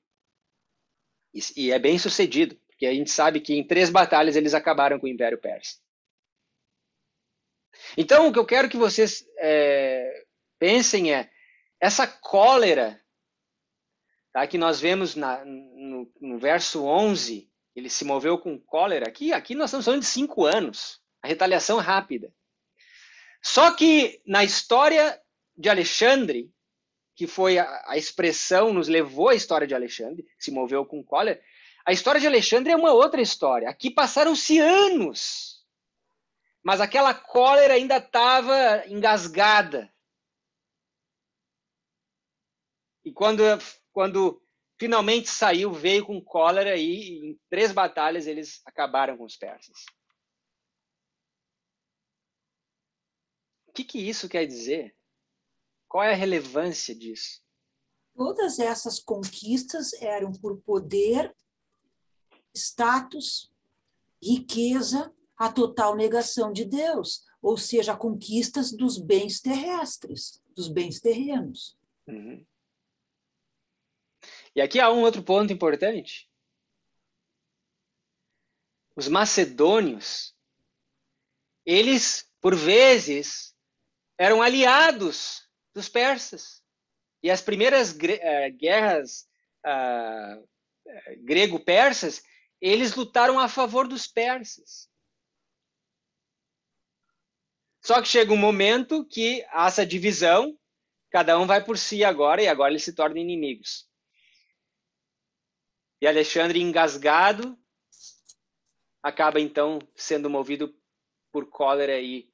Speaker 1: E é bem sucedido, porque a gente sabe que em 3 batalhas eles acabaram com o Império Persa. Então, o que eu quero que vocês pensem essa cólera, tá, que nós vemos no verso 11, ele se moveu com cólera. Aqui nós estamos falando de 5 anos. A retaliação rápida. Só que na história de Alexandre, que foi a expressão, nos levou à história de Alexandre, se moveu com cólera, a história de Alexandre é uma outra história. Aqui passaram-se anos, mas aquela cólera ainda estava engasgada. E quando finalmente saiu, veio com cólera e em 3 batalhas eles acabaram com os persas. O que isso quer dizer? Qual é a relevância disso?
Speaker 2: Todas essas conquistas eram por poder status, riqueza, a total negação de Deus, ou seja, a conquista dos bens terrestres, dos bens terrenos.
Speaker 1: Uhum. E aqui há um outro ponto importante. Os macedônios, eles, por vezes, eram aliados dos persas. E as primeiras guerras grego-persas, eles lutaram a favor dos persas. Só que chega um momento que há essa divisão, cada um vai por si agora, e agora eles se tornam inimigos. E Alexandre, engasgado, acaba então sendo movido por cólera e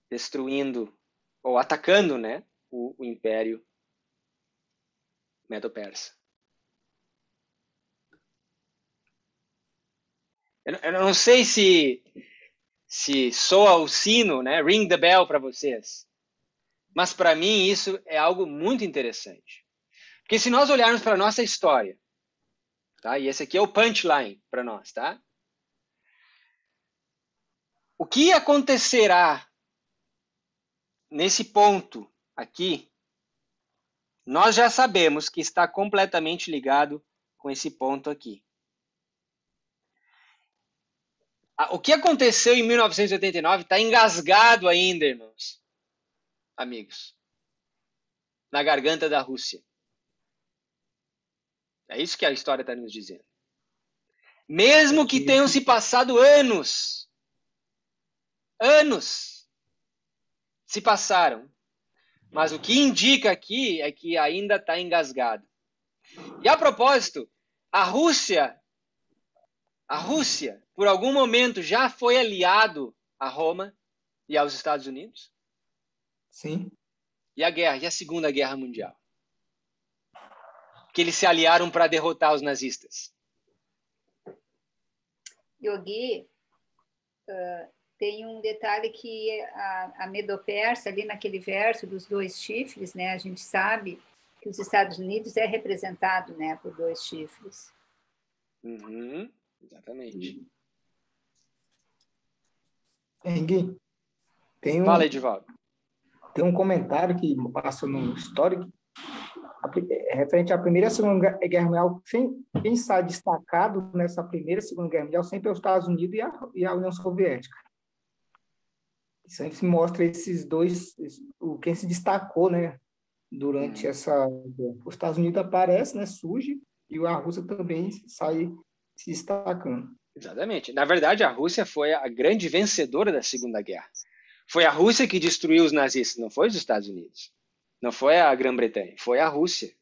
Speaker 1: destruindo, ou atacando, né, o Império Medo-Persa. Eu não sei se soa o sino, né, ring the bell para vocês, mas para mim isso é algo muito interessante. Porque se nós olharmos para a nossa história, tá, e esse aqui é o punchline para nós, tá? O que acontecerá nesse ponto aqui, nós já sabemos que está completamente ligado com esse ponto aqui. O que aconteceu em 1989 está engasgado ainda, irmãos, amigos, na garganta da Rússia. É isso que a história está nos dizendo. Mesmo que tenham se passado anos se passaram, mas o que indica aqui é que ainda está engasgado. E a propósito, a Rússia, por algum momento, já foi aliado a Roma e aos Estados Unidos?
Speaker 4: Sim.
Speaker 1: E a guerra? E a Segunda Guerra Mundial? Que eles se aliaram para derrotar os nazistas.
Speaker 6: Yogi, tem um detalhe que a Medo-Persa, ali naquele verso dos 2 chifres, né, a gente sabe que os Estados Unidos é representado, né, por 2 chifres.
Speaker 1: Uhum, exatamente.
Speaker 4: Gui,
Speaker 1: Fala, Edivaldo.
Speaker 4: Tem um comentário que passou no histórico referente à Primeira e Segunda Guerra Mundial. Quem sai destacado nessa Primeira e Segunda Guerra Mundial sempre é os Estados Unidos e a União Soviética. Isso aí se mostra esses dois, quem se destacou, né, durante essa... Os Estados Unidos aparece, né, surge, e a Rússia também sai se destacando.
Speaker 1: Exatamente. Na verdade, a Rússia foi a grande vencedora da Segunda Guerra. Foi a Rússia que destruiu os nazistas, não foi os Estados Unidos. Não foi a Grã-Bretanha, foi a Rússia.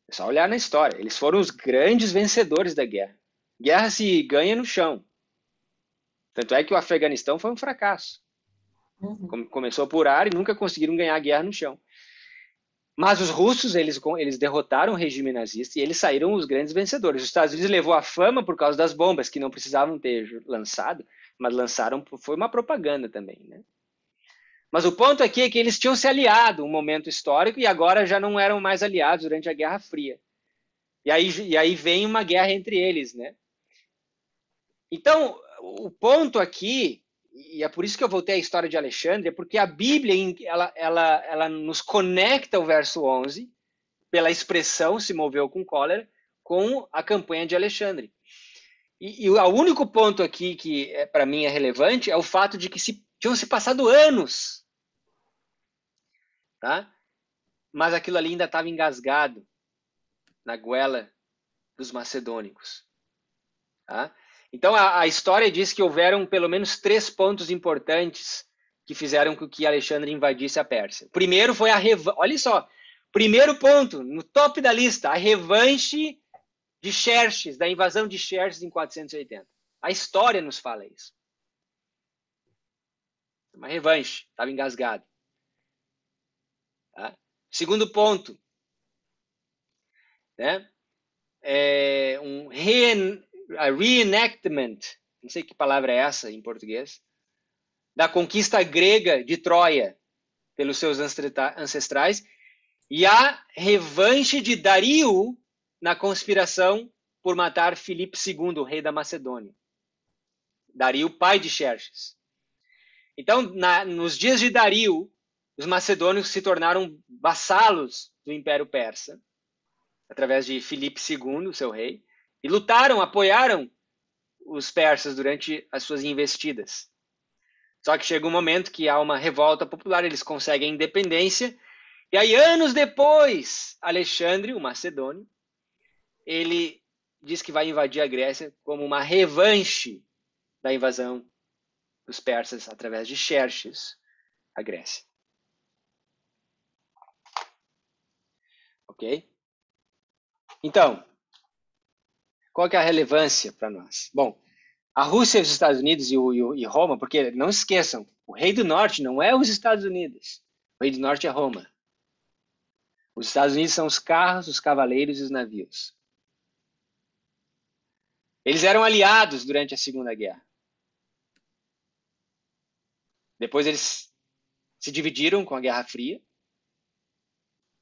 Speaker 1: É só olhar na história. Eles foram os grandes vencedores da guerra. Guerra se ganha no chão. Tanto é que o Afeganistão foi um fracasso. Começou por ar e nunca conseguiram ganhar a guerra no chão. Mas os russos, eles derrotaram o regime nazista e eles saíram os grandes vencedores. Os Estados Unidos levou a fama por causa das bombas, que não precisavam ter lançado, mas lançaram, foi uma propaganda também, né? Mas o ponto aqui é que eles tinham se aliado um momento histórico e agora já não eram mais aliados durante a Guerra Fria. E aí vem uma guerra entre eles, né? Então, o ponto aqui, e é por isso que eu voltei à história de Alexandre, é porque a Bíblia, ela nos conecta o verso 11, pela expressão se moveu com cólera, com a campanha de Alexandre. E o único ponto aqui que para mim é relevante é o fato de que tinham se passado anos, tá? Mas aquilo ali ainda estava engasgado na goela dos macedônicos. Tá? Então a história diz que houveram pelo menos 3 pontos importantes que fizeram com que Alexandre invadisse a Pérsia. Primeiro foi olha só, primeiro ponto, no top da lista, a revanche de Xerxes, da invasão de Xerxes em 480. A história nos fala isso. Uma revanche, estava engasgado. Tá? Segundo ponto, né? Reenactment, não sei que palavra é essa em português, da conquista grega de Troia pelos seus ancestrais e a revanche de Dario na conspiração por matar Filipe II, o rei da Macedônia. Dario, pai de Xerxes. Então, nos dias de Dario, os macedônios se tornaram vassalos do Império Persa, através de Filipe II, seu rei, e lutaram, apoiaram os persas durante as suas investidas. Só que chega um momento que há uma revolta popular, eles conseguem a independência, e aí anos depois, Alexandre, o macedônio, ele diz que vai invadir a Grécia como uma revanche da invasão dos persas através de Xerxes, a Grécia. Ok? Então, qual que é a relevância para nós? Bom, a Rússia, os Estados Unidos e Roma, porque não esqueçam, o rei do norte não é os Estados Unidos. O rei do norte é Roma. Os Estados Unidos são os carros, os cavaleiros e os navios. Eles eram aliados durante a Segunda Guerra. Depois eles se dividiram com a Guerra Fria,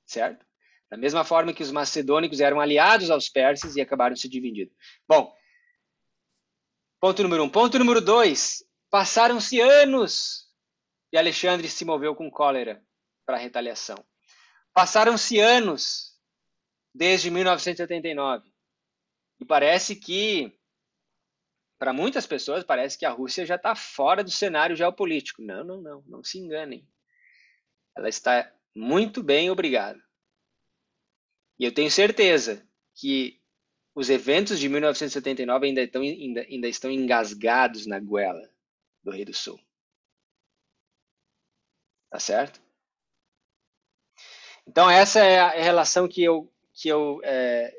Speaker 1: certo? Da mesma forma que os macedônicos eram aliados aos persas e acabaram se dividindo. Bom, ponto número 1. Ponto número 2. Passaram-se anos e Alexandre se moveu com cólera para a retaliação. Passaram-se anos desde 1979. E parece que, para muitas pessoas, parece que a Rússia já está fora do cenário geopolítico. Não se enganem. Ela está muito bem, obrigado. E eu tenho certeza que os eventos de 1979 ainda estão engasgados na goela do Rei do Sul. Tá certo? Então essa é a relação que eu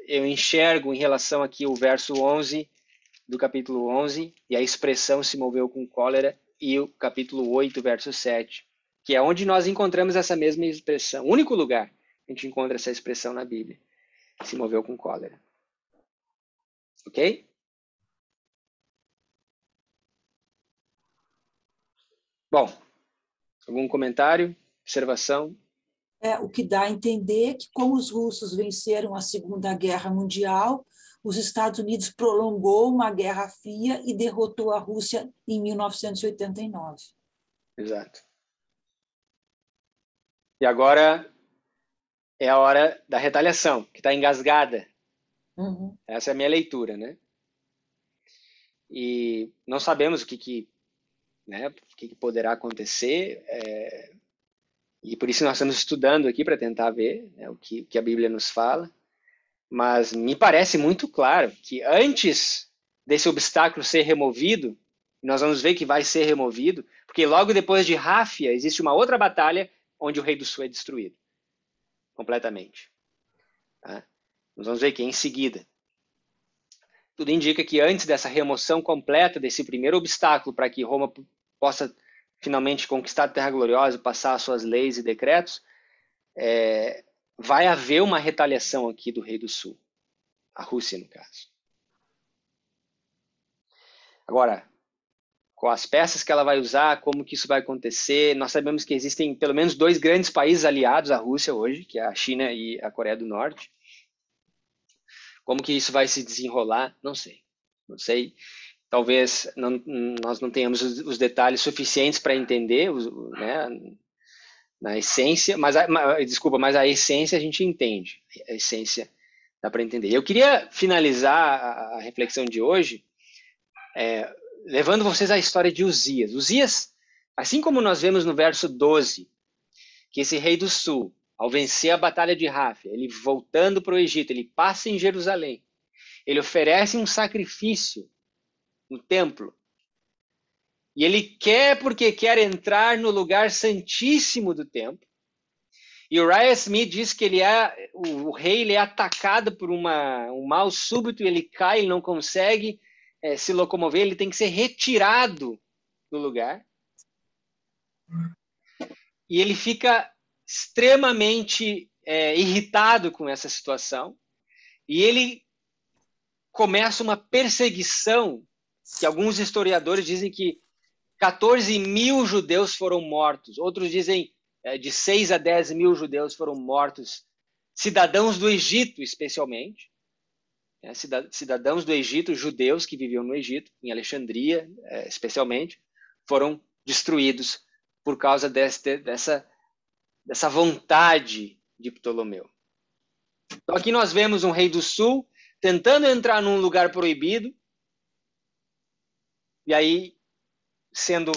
Speaker 1: enxergo em relação aqui ao verso 11 do capítulo 11, e a expressão se moveu com cólera, e o capítulo 8, verso 7, que é onde nós encontramos essa mesma expressão. O único lugar que a gente encontra essa expressão na Bíblia. Se moveu com cólera. Ok? Bom, algum comentário, observação?
Speaker 2: O que dá a entender que, como os russos venceram a Segunda Guerra Mundial, os Estados Unidos prolongou uma Guerra Fria e derrotou a Rússia em 1989.
Speaker 1: Exato. E agora é a hora da retaliação, que está engasgada.
Speaker 2: Uhum.
Speaker 1: Essa é a minha leitura, né? E não sabemos o que poderá acontecer, e por isso nós estamos estudando aqui para tentar ver, né, o que a Bíblia nos fala. Mas me parece muito claro que antes desse obstáculo ser removido, nós vamos ver que vai ser removido, porque logo depois de Ráfia existe uma outra batalha onde o Rei do Sul é destruído completamente. Tá? Nós vamos ver que é em seguida. Tudo indica que antes dessa remoção completa desse primeiro obstáculo para que Roma possa finalmente conquistar a Terra Gloriosa, passar as suas leis e decretos, vai haver uma retaliação aqui do Rei do Sul. A Rússia, no caso. Agora, com as peças que ela vai usar, como que isso vai acontecer, nós sabemos que existem pelo menos 2 grandes países aliados à Rússia hoje, que é a China e a Coreia do Norte. Como que isso vai se desenrolar? Não sei. Não sei. Talvez nós não tenhamos os detalhes suficientes para entender, né, na essência, mas a essência a gente entende. A essência dá para entender. Eu queria finalizar a reflexão de hoje levando vocês à história de Uzias. Uzias, assim como nós vemos no verso 12, que esse rei do sul, ao vencer a batalha de Ráfia, ele voltando para o Egito, ele passa em Jerusalém, ele oferece um sacrifício no templo, e ele porque quer entrar no lugar santíssimo do templo. E o Uriah Smith diz que o rei ele é atacado por um mal súbito, ele cai, ele não consegue se locomover, ele tem que ser retirado do lugar. E ele fica extremamente irritado com essa situação. E ele começa uma perseguição, que alguns historiadores dizem que 14 mil judeus foram mortos. Outros dizem de 6 a 10 mil judeus foram mortos, cidadãos do Egito especialmente, cidadãos do Egito, judeus que viviam no Egito, em Alexandria especialmente, foram destruídos por causa dessa vontade de Ptolomeu. Então aqui nós vemos um rei do sul tentando entrar num lugar proibido e aí sendo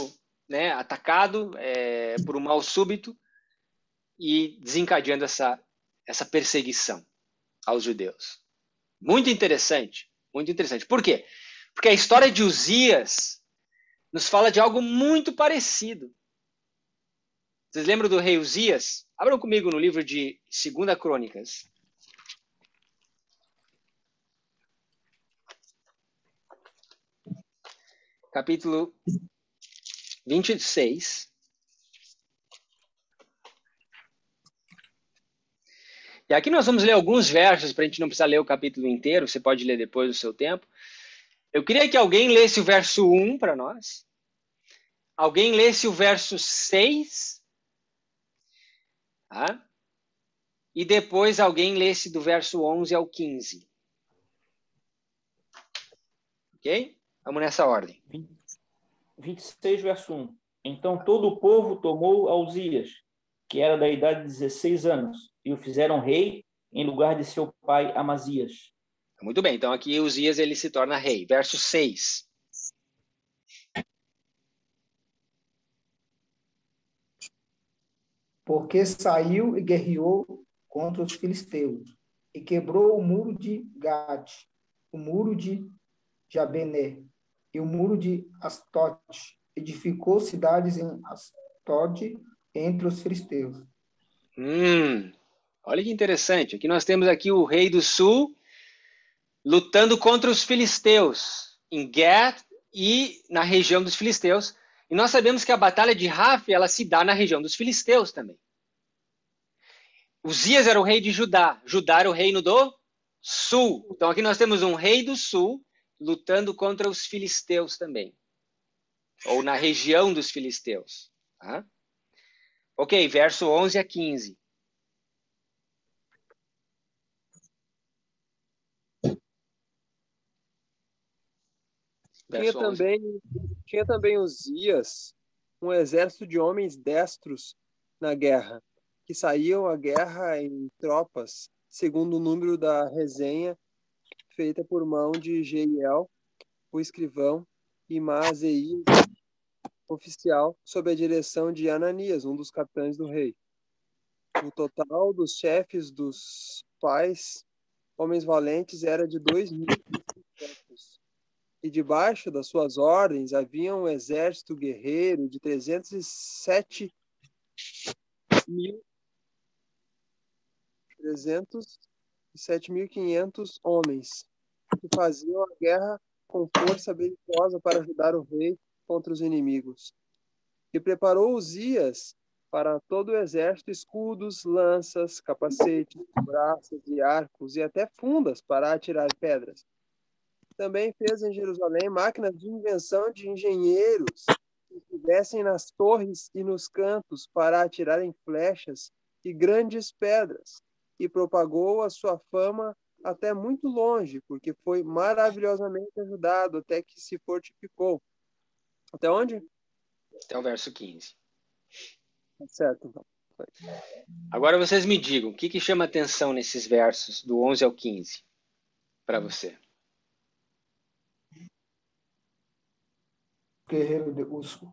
Speaker 1: atacado por um mal súbito e desencadeando essa perseguição aos judeus. Muito interessante, muito interessante. Por quê? Porque a história de Uzias nos fala de algo muito parecido. Vocês lembram do rei Uzias? Abram comigo no livro de 2 Crônicas. Capítulo 26. E aqui nós vamos ler alguns versos, para a gente não precisar ler o capítulo inteiro, você pode ler depois do seu tempo. Eu queria que alguém lesse o verso 1 para nós. Alguém lesse o verso 6. Tá? E depois alguém lesse do verso 11 ao 15. Ok? Vamos nessa ordem.
Speaker 7: 26, verso 1. Então todo o povo tomou a Uzias, que era da idade de 16 anos, e o fizeram rei em lugar de seu pai Amazias.
Speaker 1: Muito bem, então aqui Uzias ele se torna rei. Verso 6.
Speaker 4: Porque saiu e guerreou contra os filisteus, e quebrou o muro de Gate, o muro de Jabené, e o muro de Astote, edificou cidades em Astote entre os filisteus.
Speaker 1: Olha que interessante. Aqui nós temos aqui o rei do sul lutando contra os filisteus em Gat e na região dos filisteus. E nós sabemos que a batalha de Raf, ela se dá na região dos filisteus também. Uzias era o rei de Judá. Judá era o reino do sul. Então aqui nós temos um rei do sul lutando contra os filisteus também. Ou na região dos filisteus. Tá? Ok, verso 11 a 15.
Speaker 3: Tinha também Uzias um exército de homens destros na guerra, que saíam à guerra em tropas, segundo o número da resenha feita por mão de Jeiel, o escrivão, e Maazeias, oficial, sob a direção de Ananias, um dos capitães do rei. O total dos chefes dos pais, homens valentes, era de 2.000. E debaixo das suas ordens havia um exército guerreiro de 307.500 homens, que faziam a guerra com força belicosa para ajudar o rei contra os inimigos. E preparou Uzias para todo o exército escudos, lanças, capacetes, braças e arcos, e até fundas para atirar pedras. Também fez em Jerusalém máquinas de invenção de engenheiros que estivessem nas torres e nos cantos para atirarem flechas e grandes pedras, e propagou a sua fama até muito longe, porque foi maravilhosamente ajudado até que se fortificou. Até onde?
Speaker 1: Até o verso 15.
Speaker 3: Certo, então.
Speaker 1: Agora vocês me digam, o que chama atenção nesses versos, do 11 ao 15, para você?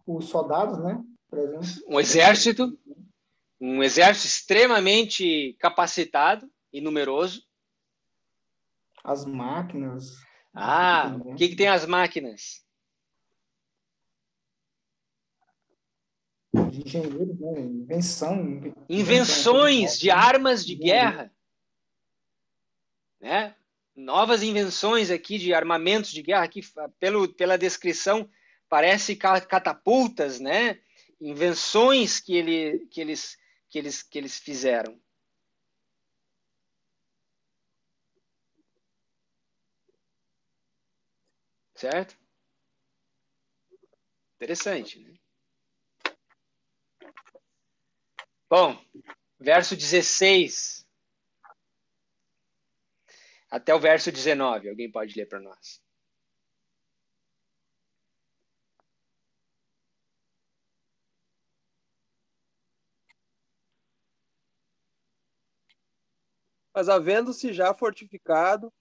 Speaker 4: Os soldados, né? Presentes.
Speaker 1: Um exército extremamente capacitado e numeroso.
Speaker 4: As máquinas.
Speaker 1: O que tem as máquinas?
Speaker 4: De engenheiros, né?
Speaker 1: Invenções de armas de guerra. Né? Novas invenções aqui de armamentos de guerra, aqui, pela descrição, parece catapultas, né? Invenções que eles fizeram. Certo? Interessante, né? Bom, verso 16. até o verso 19. Alguém pode ler para nós?
Speaker 3: Mas havendo-se já fortificado,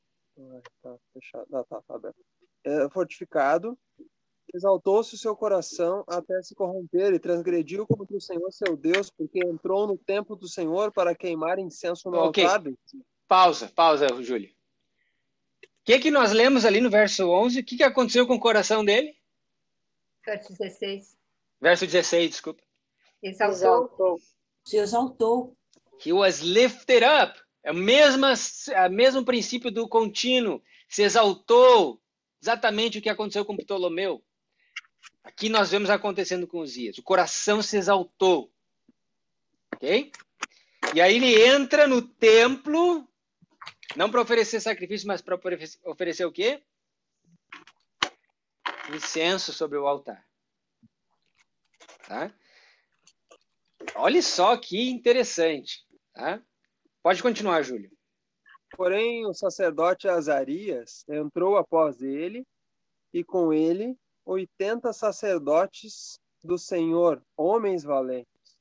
Speaker 3: tá fechado, tá aberto. Fortificado, exaltou-se o seu coração até se corromper e transgrediu contra o Senhor seu Deus, porque entrou no templo do Senhor para queimar incenso no altar.
Speaker 1: Pausa, Júlio. O que nós lemos ali no verso 11? O que aconteceu com o coração dele?
Speaker 6: Verso 16.
Speaker 1: Verso 16, desculpa.
Speaker 6: Exaltou.
Speaker 2: Se exaltou.
Speaker 1: He was lifted up. É o mesmo princípio do contínuo. Se exaltou. Exatamente o que aconteceu com Ptolomeu. Aqui nós vemos acontecendo com Uzias. O coração se exaltou. Ok? E aí ele entra no templo, não para oferecer sacrifício, mas para oferecer o quê? Incenso sobre o altar. Tá? Olha só que interessante. Tá? Pode continuar, Júlio.
Speaker 3: Porém, o sacerdote Azarias entrou após ele, e com ele 80 sacerdotes do Senhor, homens valentes,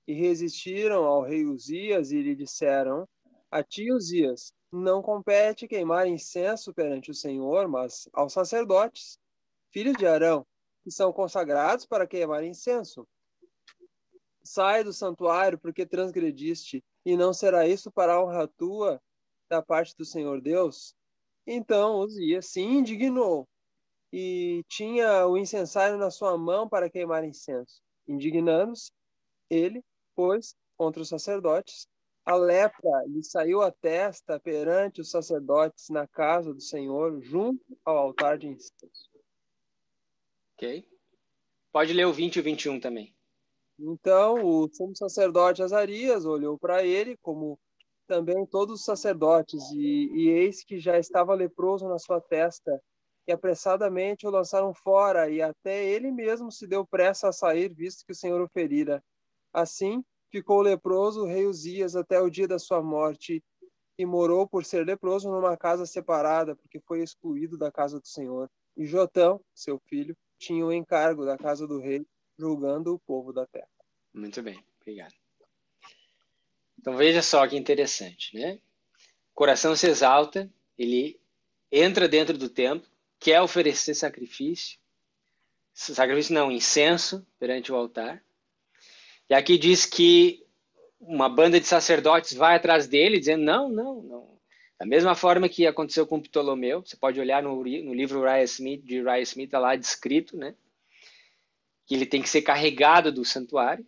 Speaker 3: e resistiram ao rei Uzias e lhe disseram: a ti, Uzias, não compete queimar incenso perante o Senhor, mas aos sacerdotes, filhos de Arão, que são consagrados para queimar incenso. Sai do santuário, porque transgrediste, e não será isso para a honra tua da parte do Senhor Deus? Então Uzias se indignou e tinha o incensário na sua mão para queimar incenso. Indignando-se, ele, pois, contra os sacerdotes, a lepra lhe saiu à testa perante os sacerdotes na casa do Senhor, junto ao altar de incenso.
Speaker 1: Ok. Pode ler o 20 e o 21 também.
Speaker 3: Então o sumo sacerdote Azarias olhou para ele, como também todos os sacerdotes, e eis que já estava leproso na sua testa, e apressadamente o lançaram fora, e até ele mesmo se deu pressa a sair, visto que o Senhor o ferira. Assim ficou leproso o rei Uzias até o dia da sua morte, e morou por ser leproso numa casa separada, porque foi excluído da casa do Senhor. E Jotão, seu filho, tinha o encargo da casa do rei, julgando o povo da terra.
Speaker 1: Muito bem, obrigado. Então veja só que interessante, né? O coração se exalta, ele entra dentro do templo, quer oferecer sacrifício não, incenso perante o altar. E aqui diz que uma banda de sacerdotes vai atrás dele, dizendo, não. Da mesma forma que aconteceu com Ptolomeu, você pode olhar no livro de Uriah Smith, está lá descrito, né? Que ele tem que ser carregado do santuário.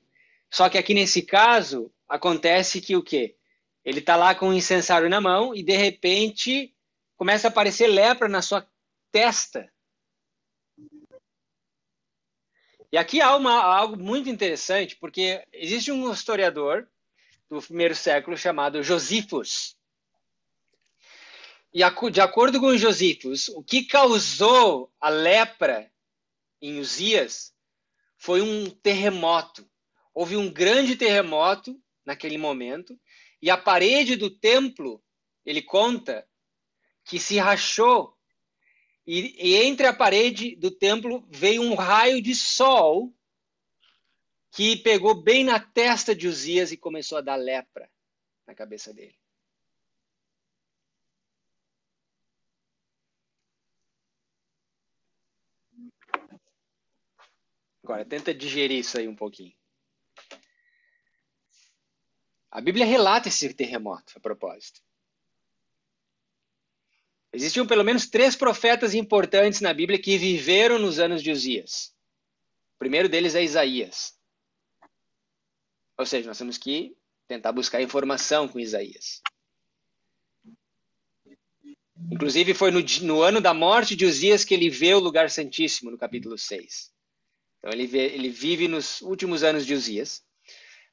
Speaker 1: Só que aqui nesse caso, acontece que o quê? Ele está lá com o incensário na mão e, de repente, começa a aparecer lepra na sua testa. E aqui há algo muito interessante, porque existe um historiador do primeiro século chamado Josifus. E de acordo com Josifus, o que causou a lepra em Uzias foi um terremoto. Houve um grande terremoto naquele momento, e a parede do templo, ele conta, que se rachou, e entre a parede do templo veio um raio de sol que pegou bem na testa de Uzias e começou a dar lepra na cabeça dele. Agora, tenta digerir isso aí um pouquinho. A Bíblia relata esse terremoto, a propósito. Existiam pelo menos 3 profetas importantes na Bíblia que viveram nos anos de Uzias. O primeiro deles é Isaías. Ou seja, nós temos que tentar buscar informação com Isaías. Inclusive, foi no ano da morte de Uzias que ele vê o lugar santíssimo, no capítulo 6. Então, ele vive nos últimos anos de Uzias.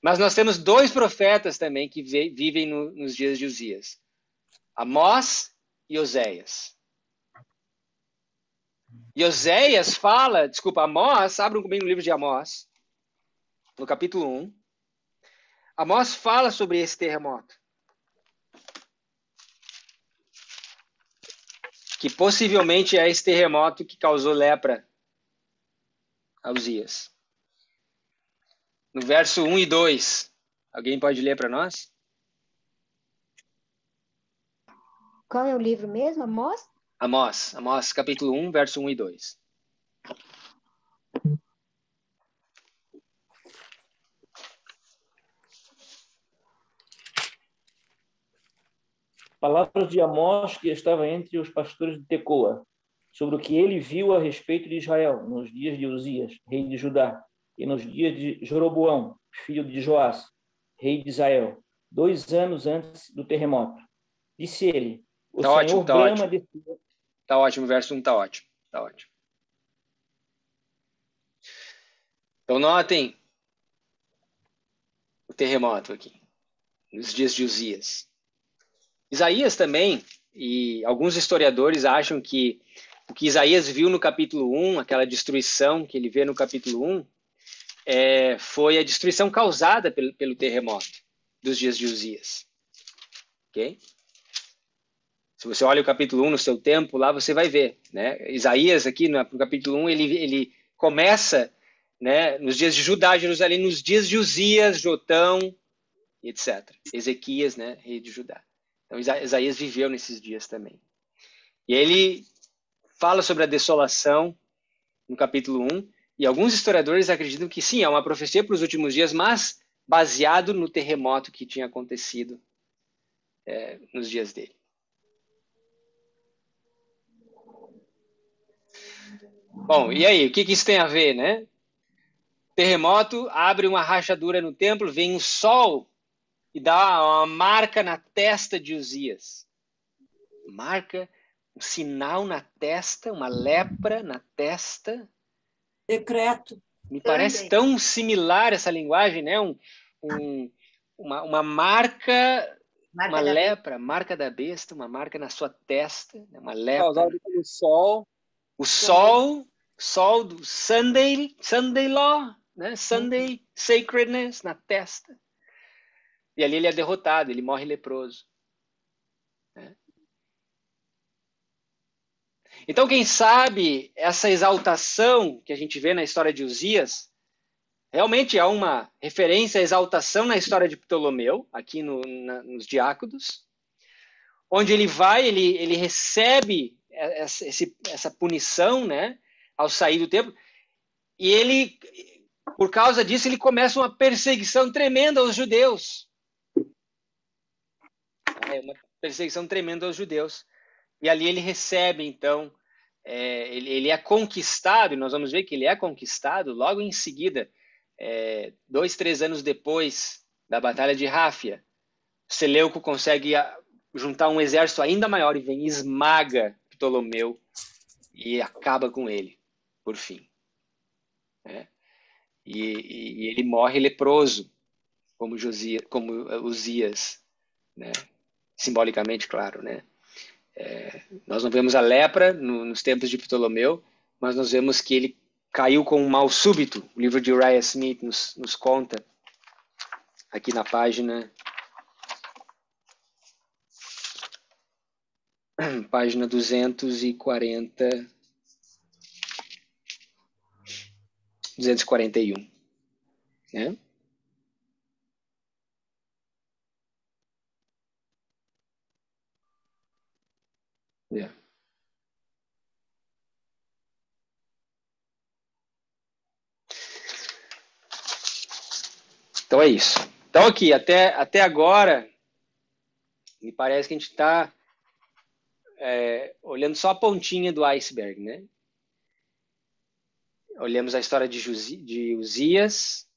Speaker 1: Mas nós temos 2 profetas também que vivem nos dias de Uzias. Amós e Oséias. E Oséias Amós, abram comigo no livro de Amós, no capítulo 1. Amós fala sobre esse terremoto. que possivelmente é esse terremoto que causou lepra a Uzias. No verso 1 e 2, alguém pode ler para nós?
Speaker 5: Qual é o livro mesmo? Amós?
Speaker 1: Amós, capítulo 1, verso 1 e 2.
Speaker 7: Palavras de Amós, que estava entre os pastores de Tecoa, sobre o que ele viu a respeito de Israel nos dias de Uzias, rei de Judá, e nos dias de Jeroboão, filho de Joás, rei de Israel, 2 anos antes do terremoto. Disse ele: o
Speaker 1: Tá
Speaker 7: Senhor
Speaker 1: ótimo, tá
Speaker 7: brama
Speaker 1: ótimo.
Speaker 7: de...
Speaker 1: Tá ótimo, verso 1 tá ótimo. Tá ótimo. Então notem o terremoto aqui, nos dias de Uzias. Isaías também, e alguns historiadores acham que o que Isaías viu no capítulo 1, aquela destruição que ele vê no capítulo 1, foi a destruição causada pelo terremoto dos dias de Uzias. Ok? Se você olha o capítulo 1 no seu tempo, lá você vai ver. Né? Isaías, aqui no capítulo 1, ele começa, né, nos dias de Judá, Jerusalém, nos dias de Uzias, Jotão, etc. Ezequias, né, rei de Judá. Então Isaías viveu nesses dias também. E ele fala sobre a desolação no capítulo 1, e alguns historiadores acreditam que sim, é uma profecia para os últimos dias, mas baseado no terremoto que tinha acontecido nos dias dele. Bom, e aí, o que isso tem a ver, né? Terremoto abre uma rachadura no templo, vem um sol e dá uma marca na testa de Uzias. Marca, um sinal na testa, uma lepra na testa.
Speaker 2: Decreto.
Speaker 1: Me parece tão similar essa linguagem, né? Uma marca, uma lepra, marca da besta, uma marca na sua testa, né? Uma lepra.
Speaker 3: Causado pelo sol.
Speaker 1: O sol do Sunday Law, né? Sunday Sacredness na testa. E ali ele é derrotado, ele morre leproso. Né? Então, quem sabe, essa exaltação que a gente vê na história de Uzias, realmente é uma referência à exaltação na história de Ptolomeu, aqui nos Diáconos, onde ele vai, ele recebe essa punição, né, ao sair do templo, e ele, por causa disso, ele começa uma perseguição tremenda aos judeus. Uma perseguição tremenda aos judeus. E ali ele recebe, então, ele é conquistado, e nós vamos ver que ele é conquistado logo em seguida, 2, 3 anos depois da Batalha de Ráfia. Seleuco consegue juntar um exército ainda maior e vem e esmaga Ptolomeu e acaba com ele, por fim. Né? E ele morre leproso, como Uzias, né? Simbolicamente, claro. Né? Nós não vemos a lepra nos tempos de Ptolomeu, mas nós vemos que ele caiu com um mal súbito. O livro de Uriah Smith nos conta, aqui na página 241. Né? Então é isso. Então aqui, até agora, me parece que a gente está olhando só a pontinha do iceberg, né? Olhamos a história de Uzias,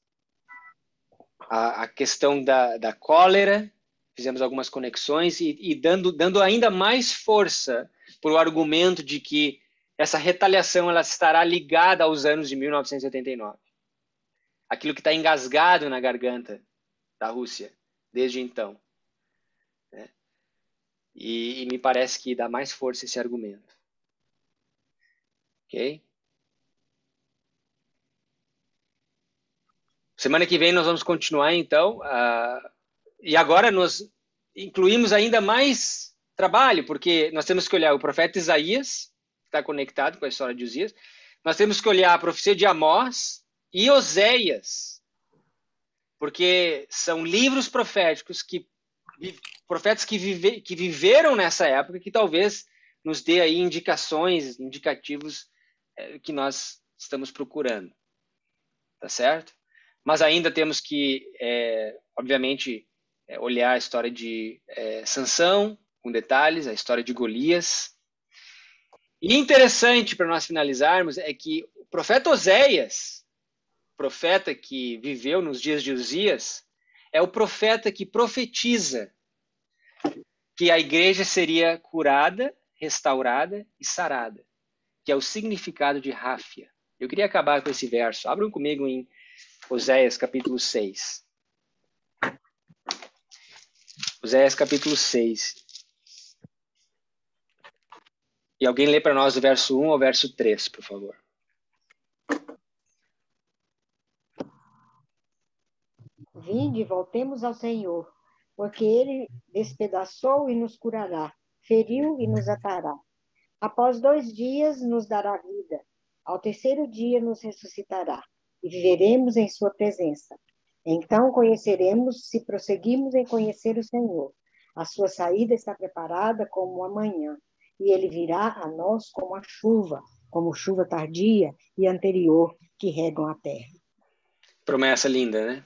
Speaker 1: a questão da cólera, fizemos algumas conexões e dando ainda mais força para o argumento de que essa retaliação ela estará ligada aos anos de 1989. Aquilo que está engasgado na garganta da Rússia desde então. Né? E me parece que dá mais força esse argumento. Ok? Semana que vem nós vamos continuar, então. E agora nós incluímos ainda mais trabalho, porque nós temos que olhar o profeta Isaías, que está conectado com a história de Uzias, nós temos que olhar a profecia de Amós e Oséias, porque são livros proféticos profetas que viveram nessa época, que talvez nos dê aí indicativos que nós estamos procurando. Tá certo? Mas ainda temos que, obviamente, olhar a história de Sansão, com detalhes, a história de Golias. E interessante, para nós finalizarmos, é que o profeta Oséias, profeta que viveu nos dias de Uzias, é o profeta que profetiza que a igreja seria curada, restaurada e sarada, que é o significado de Ráfia. Eu queria acabar com esse verso. Abram comigo em Oséias, capítulo 6. Oséias, capítulo 6. E alguém lê para nós do verso 1 ao verso 3, por favor.
Speaker 5: Vinde, voltemos ao Senhor, porque Ele despedaçou e nos curará, feriu e nos atará. Após 2 dias nos dará vida, ao 3º dia nos ressuscitará, e viveremos em sua presença. Então conheceremos se prosseguimos em conhecer o Senhor. A sua saída está preparada como a manhã, e ele virá a nós como a chuva, como chuva tardia e anterior que regam a terra.
Speaker 1: Promessa linda, né?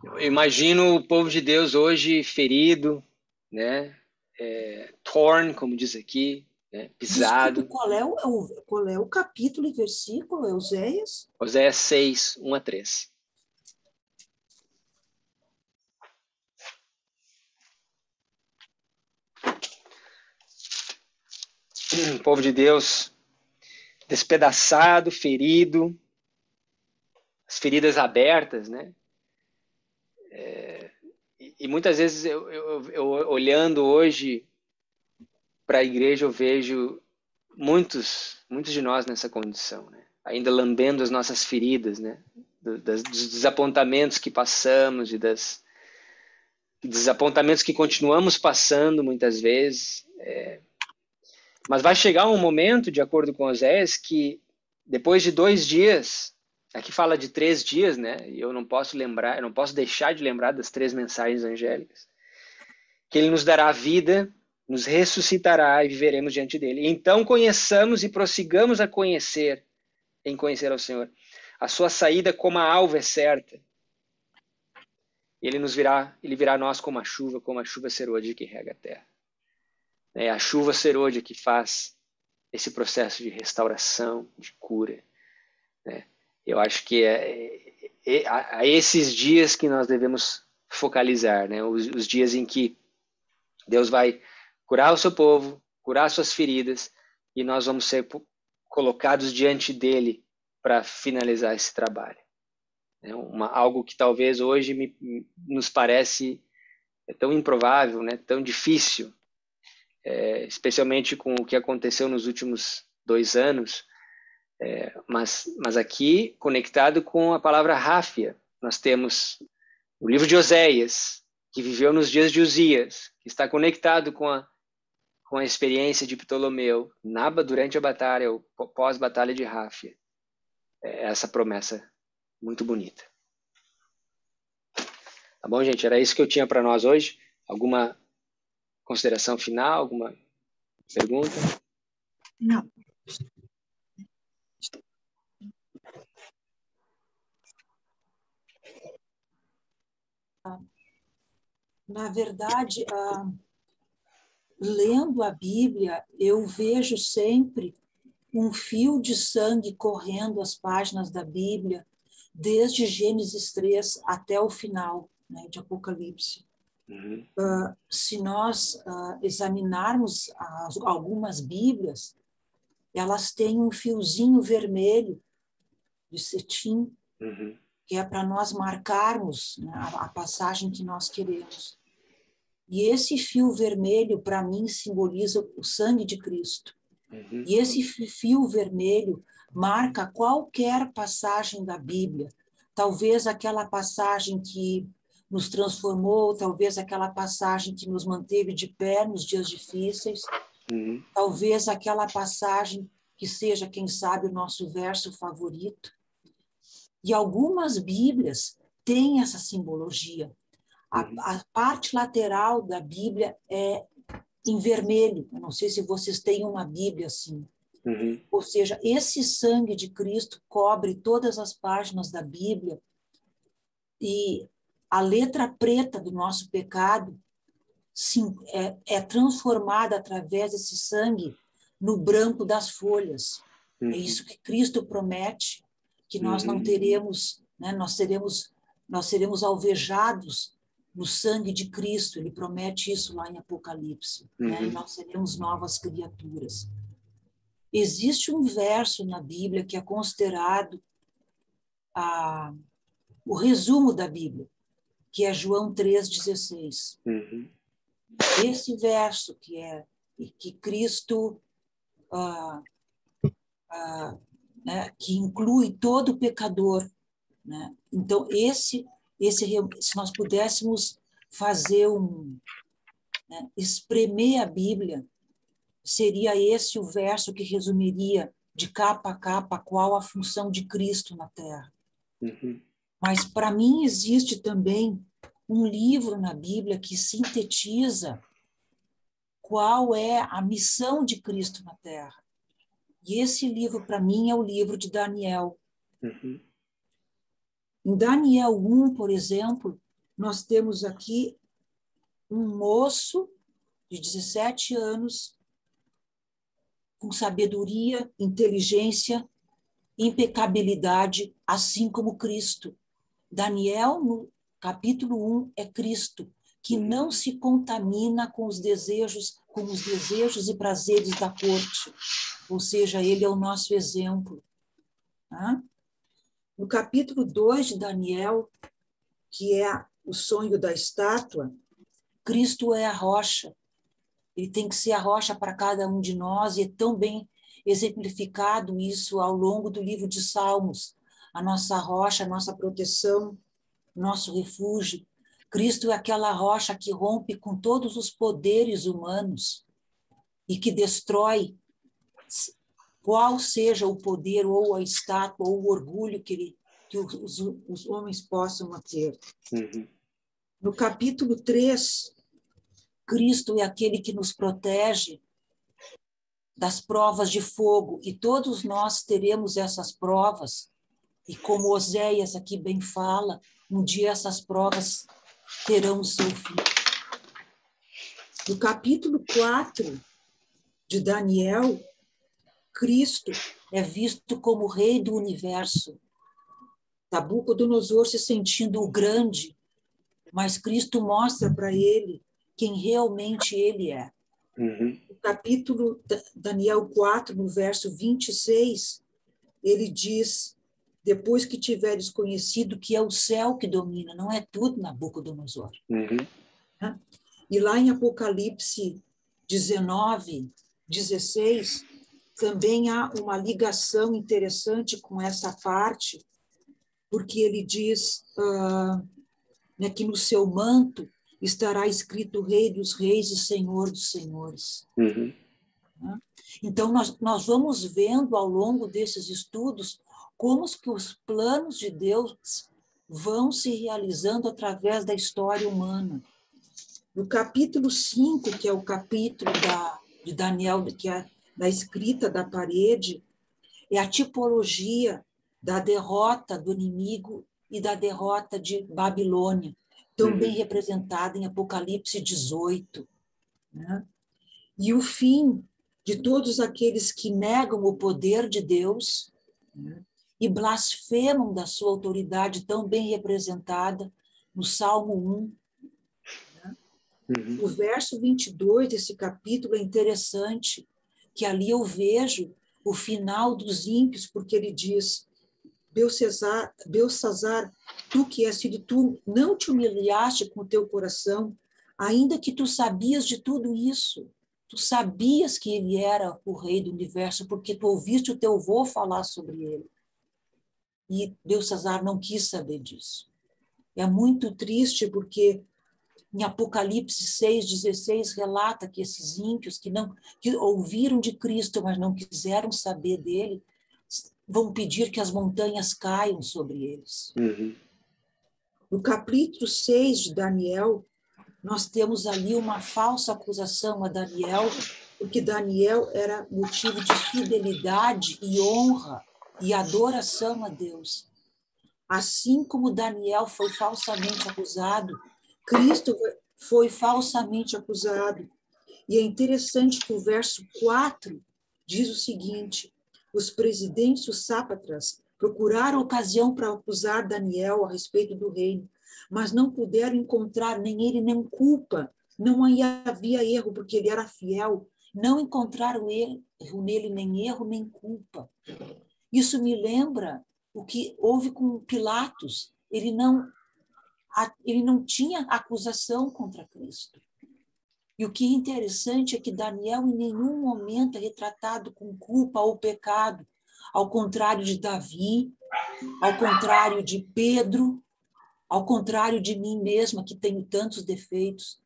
Speaker 1: Eu imagino o povo de Deus hoje ferido, né? Torn, como diz aqui, né? Pisado.
Speaker 2: Desculpe, qual é o capítulo e versículo? É Oséias?
Speaker 1: Oséias 6, 1 a 3. O povo de Deus despedaçado, ferido, as feridas abertas, né? E muitas vezes eu olhando hoje para a igreja, eu vejo muitos de nós nessa condição, né? Ainda lambendo as nossas feridas, né? Dos desapontamentos que passamos e dos desapontamentos que continuamos passando muitas vezes. Mas vai chegar um momento, de acordo com Oséias, que depois de 2 dias, aqui fala de 3 dias, né? E eu não posso deixar de lembrar das 3 mensagens angélicas, que ele nos dará vida, nos ressuscitará e viveremos diante dele. Então conheçamos e prossigamos a conhecer ao Senhor. A sua saída como a alva é certa. Ele virá a nós como a chuva serôdia que rega a terra. É a chuva serôdia que faz esse processo de restauração, de cura. Né? Eu acho que a esses dias que nós devemos focalizar, né? Os dias em que Deus vai curar o seu povo, curar suas feridas, e nós vamos ser colocados diante dele para finalizar esse trabalho. Algo que talvez hoje nos parece tão improvável, né? Tão difícil, especialmente com o que aconteceu nos últimos 2 anos, mas aqui, conectado com a palavra Ráfia, nós temos o livro de Oséias, que viveu nos dias de Uzias, que está conectado com a experiência de Ptolomeu, durante a batalha, ou pós-batalha de Ráfia. Essa promessa muito bonita. Tá bom, gente? Era isso que eu tinha para nós hoje. Alguma consideração final? Alguma pergunta?
Speaker 2: Não. Na verdade, lendo a Bíblia, eu vejo sempre um fio de sangue correndo as páginas da Bíblia, desde Gênesis 3 até o final, né, de Apocalipse.
Speaker 1: Uhum.
Speaker 2: Se nós examinarmos algumas Bíblias, elas têm um fiozinho vermelho de cetim,
Speaker 1: Uhum.
Speaker 2: que é para nós marcarmos, né, a passagem que nós queremos. E esse fio vermelho, para mim, simboliza o sangue de Cristo.
Speaker 1: Uhum.
Speaker 2: E esse fio vermelho marca qualquer passagem da Bíblia. Talvez aquela passagem que nos transformou, talvez aquela passagem que nos manteve de pé nos dias difíceis, talvez aquela passagem que seja, quem sabe, o nosso verso favorito. E algumas Bíblias têm essa simbologia. A parte lateral da Bíblia é em vermelho. Eu não sei se vocês têm uma Bíblia assim. Ou seja, esse sangue de Cristo cobre todas as páginas da Bíblia e a letra preta do nosso pecado é transformada através desse sangue no branco das folhas. É isso que Cristo promete, que nós não teremos, né? Nós seremos alvejados no sangue de Cristo. Ele promete isso lá em Apocalipse, né? E nós seremos novas criaturas. Existe um verso na Bíblia que é considerado o resumo da Bíblia, que é João 3,16. Esse verso que Cristo, né, que inclui todo pecador, né? Então, se nós pudéssemos fazer né, espremer a Bíblia, seria esse o verso que resumiria de capa a capa qual a função de Cristo na Terra. Mas, para mim, existe também um livro na Bíblia que sintetiza qual é a missão de Cristo na Terra. E esse livro, para mim, é o livro de Daniel. Em Daniel 1, por exemplo, nós temos aqui um moço de 17 anos com sabedoria, inteligência, impecabilidade, assim como Cristo. Daniel, no capítulo 1, é Cristo, que não se contamina com os desejos e prazeres da corte. Ou seja, ele é o nosso exemplo. Tá? No capítulo 2 de Daniel, que é o sonho da estátua, Cristo é a rocha. Ele tem que ser a rocha para cada um de nós, e é tão bem exemplificado isso ao longo do livro de Salmos. A nossa rocha, a nossa proteção, nosso refúgio. Cristo é aquela rocha que rompe com todos os poderes humanos e que destrói qual seja o poder ou a estátua ou o orgulho que os homens possam ter. No capítulo 3, Cristo é aquele que nos protege das provas de fogo, e todos nós teremos essas provas, e como Oséias aqui bem fala, um dia essas provas terão o seu fim. No capítulo 4 de Daniel, Cristo é visto como rei do universo. Nabucodonosor se sentindo o grande, mas Cristo mostra para ele quem realmente ele é. No capítulo Daniel 4, no verso 26, ele diz: depois que tiveres conhecido que é o céu que domina, não é tudo, Nabucodonosor. E lá em Apocalipse 19, 16, também há uma ligação interessante com essa parte, porque ele diz né, que no seu manto estará escrito Rei dos Reis e Senhor dos Senhores. Então, nós vamos vendo ao longo desses estudos como que os planos de Deus vão se realizando através da história humana. No capítulo 5, que é o capítulo de Daniel, que é da escrita da parede, é a tipologia da derrota do inimigo e da derrota de Babilônia, também representada em Apocalipse 18. Né? E o fim de todos aqueles que negam o poder de Deus, né, e blasfemam da sua autoridade, tão bem representada no Salmo 1. Né? O verso 22 desse capítulo é interessante, que ali eu vejo o final dos ímpios, porque ele diz: Belcesar, tu que és filho, tu não te humilhaste com o teu coração, ainda que tu sabias de tudo isso. Tu sabias que ele era o rei do universo, porque tu ouviste o teu avô falar sobre ele. E Belcesar não quis saber disso. É muito triste porque em Apocalipse 6:16 relata que esses ímpios que ouviram de Cristo, mas não quiseram saber dele, vão pedir que as montanhas caiam sobre eles.
Speaker 1: Uhum.
Speaker 2: No capítulo 6 de Daniel, nós temos ali uma falsa acusação a Daniel, porque Daniel era motivo de fidelidade e honra e adoração a Deus. Assim como Daniel foi falsamente acusado, Cristo foi falsamente acusado. E é interessante que o verso 4 diz o seguinte: os presidentes, os sátrapas, procuraram ocasião para acusar Daniel a respeito do reino, mas não puderam encontrar nem ele nem culpa. Não havia erro, porque ele era fiel. Não encontraram erro nele, nem erro, nem culpa. Isso me lembra o que houve com Pilatos. Ele não tinha acusação contra Cristo. E o que é interessante é que Daniel em nenhum momento é retratado com culpa ou pecado, ao contrário de Davi, ao contrário de Pedro, ao contrário de mim mesma, que tenho tantos defeitos.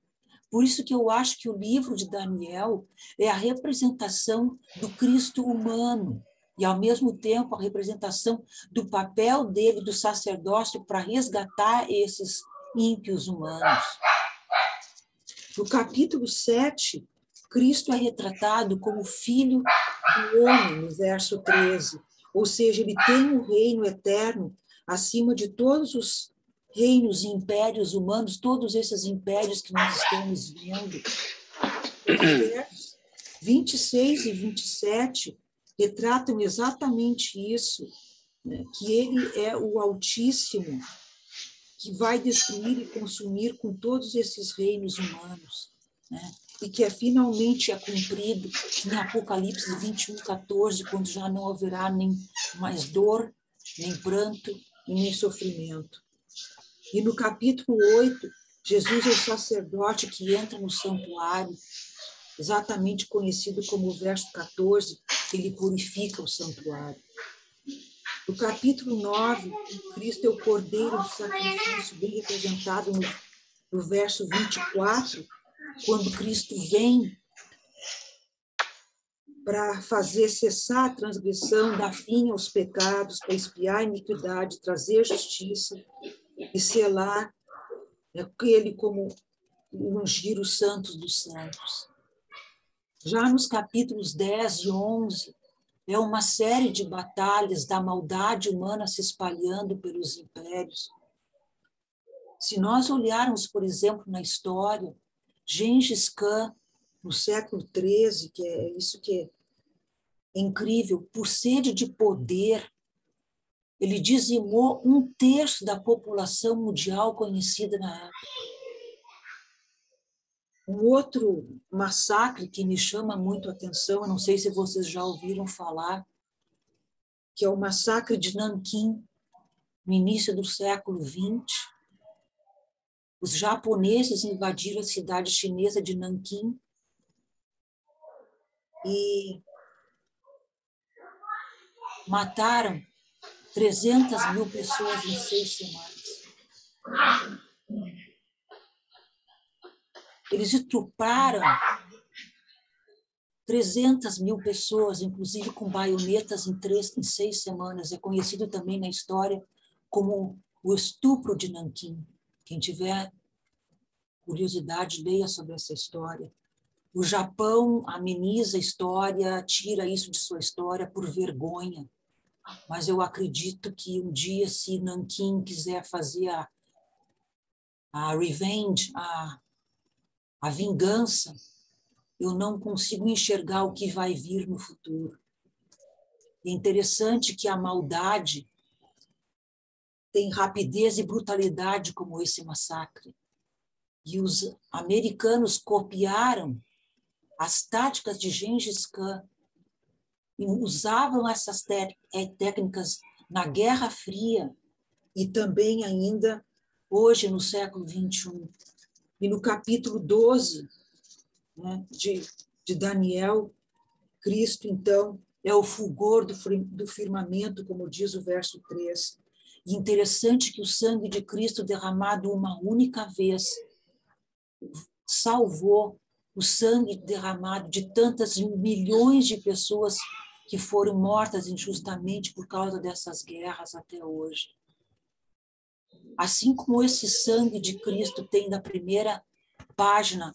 Speaker 2: Por isso que eu acho que o livro de Daniel é a representação do Cristo humano e, ao mesmo tempo, a representação do papel dele, do sacerdócio, para resgatar esses ímpios humanos. No capítulo 7, Cristo é retratado como filho do homem, no verso 13. Ou seja, ele tem um reino eterno acima de todos os reinos e impérios humanos, todos esses impérios que nós estamos vendo. Os versos 26 e 27 retratam exatamente isso, né? Que ele é o Altíssimo, que vai destruir e consumir com todos esses reinos humanos, né? E que finalmente é cumprido em Apocalipse 21:14, quando já não haverá nem mais dor, nem pranto, e nem sofrimento. E no capítulo 8, Jesus é o sacerdote que entra no santuário, exatamente conhecido como o verso 14, que ele purifica o santuário. No capítulo 9, Cristo é o cordeiro do sacrifício, bem representado no verso 24, quando Cristo vem para fazer cessar a transgressão, dar fim aos pecados, para expiar a iniquidade, trazer justiça e selar ele como ungir os santos dos santos. Já nos capítulos 10 e 11, é uma série de batalhas da maldade humana se espalhando pelos impérios. Se nós olharmos, por exemplo, na história, Gengis Khan, no século XIII, que é isso que é incrível, por sede de poder, ele dizimou 1/3 da população mundial conhecida na época. Um outro massacre que me chama muito a atenção, eu não sei se vocês já ouviram falar, que é o massacre de Nanquim, no início do século XX. Os japoneses invadiram a cidade chinesa de Nanquim e mataram 300 mil pessoas em 6 semanas. Eles estupraram 300 mil pessoas, inclusive com baionetas em 6 semanas. É conhecido também na história como o estupro de Nanquim. Quem tiver curiosidade, leia sobre essa história. O Japão ameniza a história, tira isso de sua história por vergonha. Mas eu acredito que um dia, se Nanquim quiser fazer a revenge, a vingança, eu não consigo enxergar o que vai vir no futuro. É interessante que a maldade tem rapidez e brutalidade como esse massacre. E os americanos copiaram as táticas de Gengis Khan e usavam essas técnicas na Guerra Fria e também ainda hoje no século XXI. E no capítulo 12, né, de Daniel, Cristo, então, é o fulgor do firmamento, como diz o verso 3. E interessante que o sangue de Cristo derramado uma única vez salvou o sangue derramado de tantas milhões de pessoas que foram mortas injustamente por causa dessas guerras até hoje. Assim como esse sangue de Cristo tem da primeira página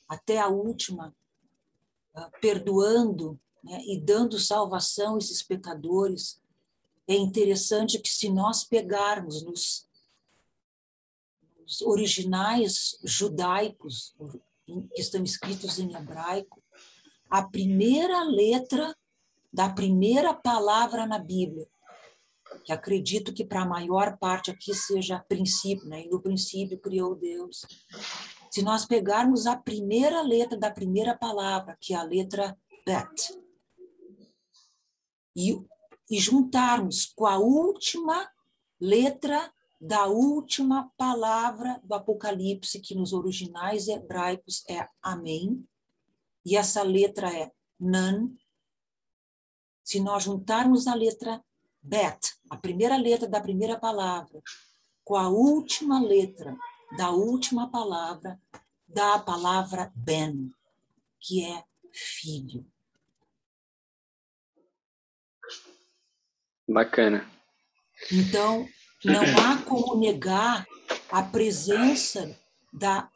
Speaker 2: até a última, perdoando, né, e dando salvação a esses pecadores, é interessante que se nós pegarmos nos originais judaicos, que estão escritos em hebraico, a primeira letra da primeira palavra na Bíblia, que acredito que para a maior parte aqui seja princípio, né? E no princípio criou Deus. Se nós pegarmos a primeira letra da primeira palavra, que é a letra Bet, e juntarmos com a última letra da última palavra do Apocalipse, que nos originais hebraicos é Amém, e essa letra é Nan. Se nós juntarmos a letra Bet, a primeira letra da primeira palavra, com a última letra da última palavra, dá a palavra Ben, que é filho.
Speaker 1: Bacana.
Speaker 2: Então, não há como negar a presença da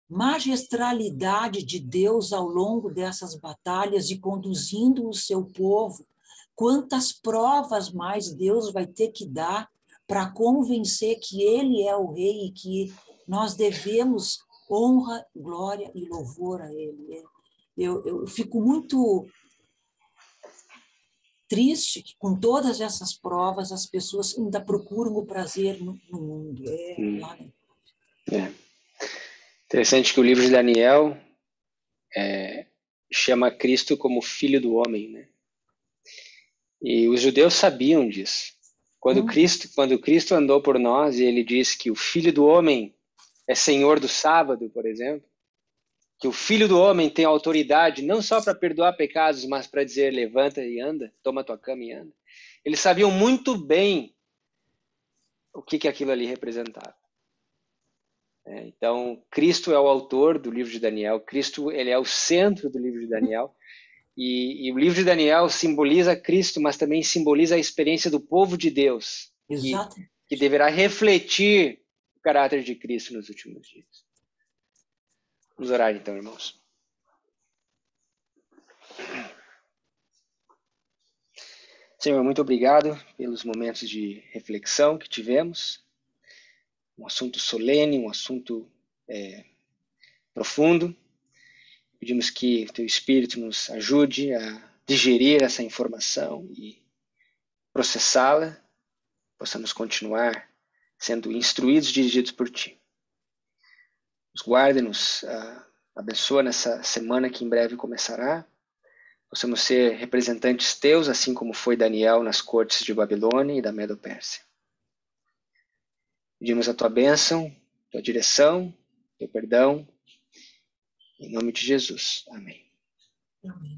Speaker 2: magistralidade de Deus ao longo dessas batalhas e conduzindo o seu povo. Quantas provas mais Deus vai ter que dar para convencer que Ele é o Rei e que nós devemos honra, glória e louvor a Ele. Eu fico muito triste que, com todas essas provas, as pessoas ainda procuram o prazer no mundo.
Speaker 1: Interessante que o livro de Daniel chama Cristo como Filho do Homem, né? E os judeus sabiam disso. Quando Cristo andou por nós e ele disse que o Filho do Homem é Senhor do sábado, por exemplo, que o Filho do Homem tem autoridade não só para perdoar pecados, mas para dizer levanta e anda, toma tua cama e anda. Eles sabiam muito bem o que aquilo ali representava. Então, Cristo é o autor do livro de Daniel, Cristo ele é o centro do livro de Daniel, e o livro de Daniel simboliza Cristo, mas também simboliza a experiência do povo de Deus, que deverá refletir o caráter de Cristo nos últimos dias. Vamos orar então, irmãos. Senhor, muito obrigado pelos momentos de reflexão que tivemos. Um assunto solene, um assunto profundo. Pedimos que Teu Espírito nos ajude a digerir essa informação e processá-la. Possamos continuar sendo instruídos e dirigidos por Ti. Nos guarde, nos abençoa nessa semana que em breve começará. Possamos ser representantes Teus, assim como foi Daniel nas cortes de Babilônia e da Medo-Pérsia. Pedimos a Tua bênção, Tua direção, Teu perdão. Em nome de Jesus. Amém.
Speaker 2: Amém.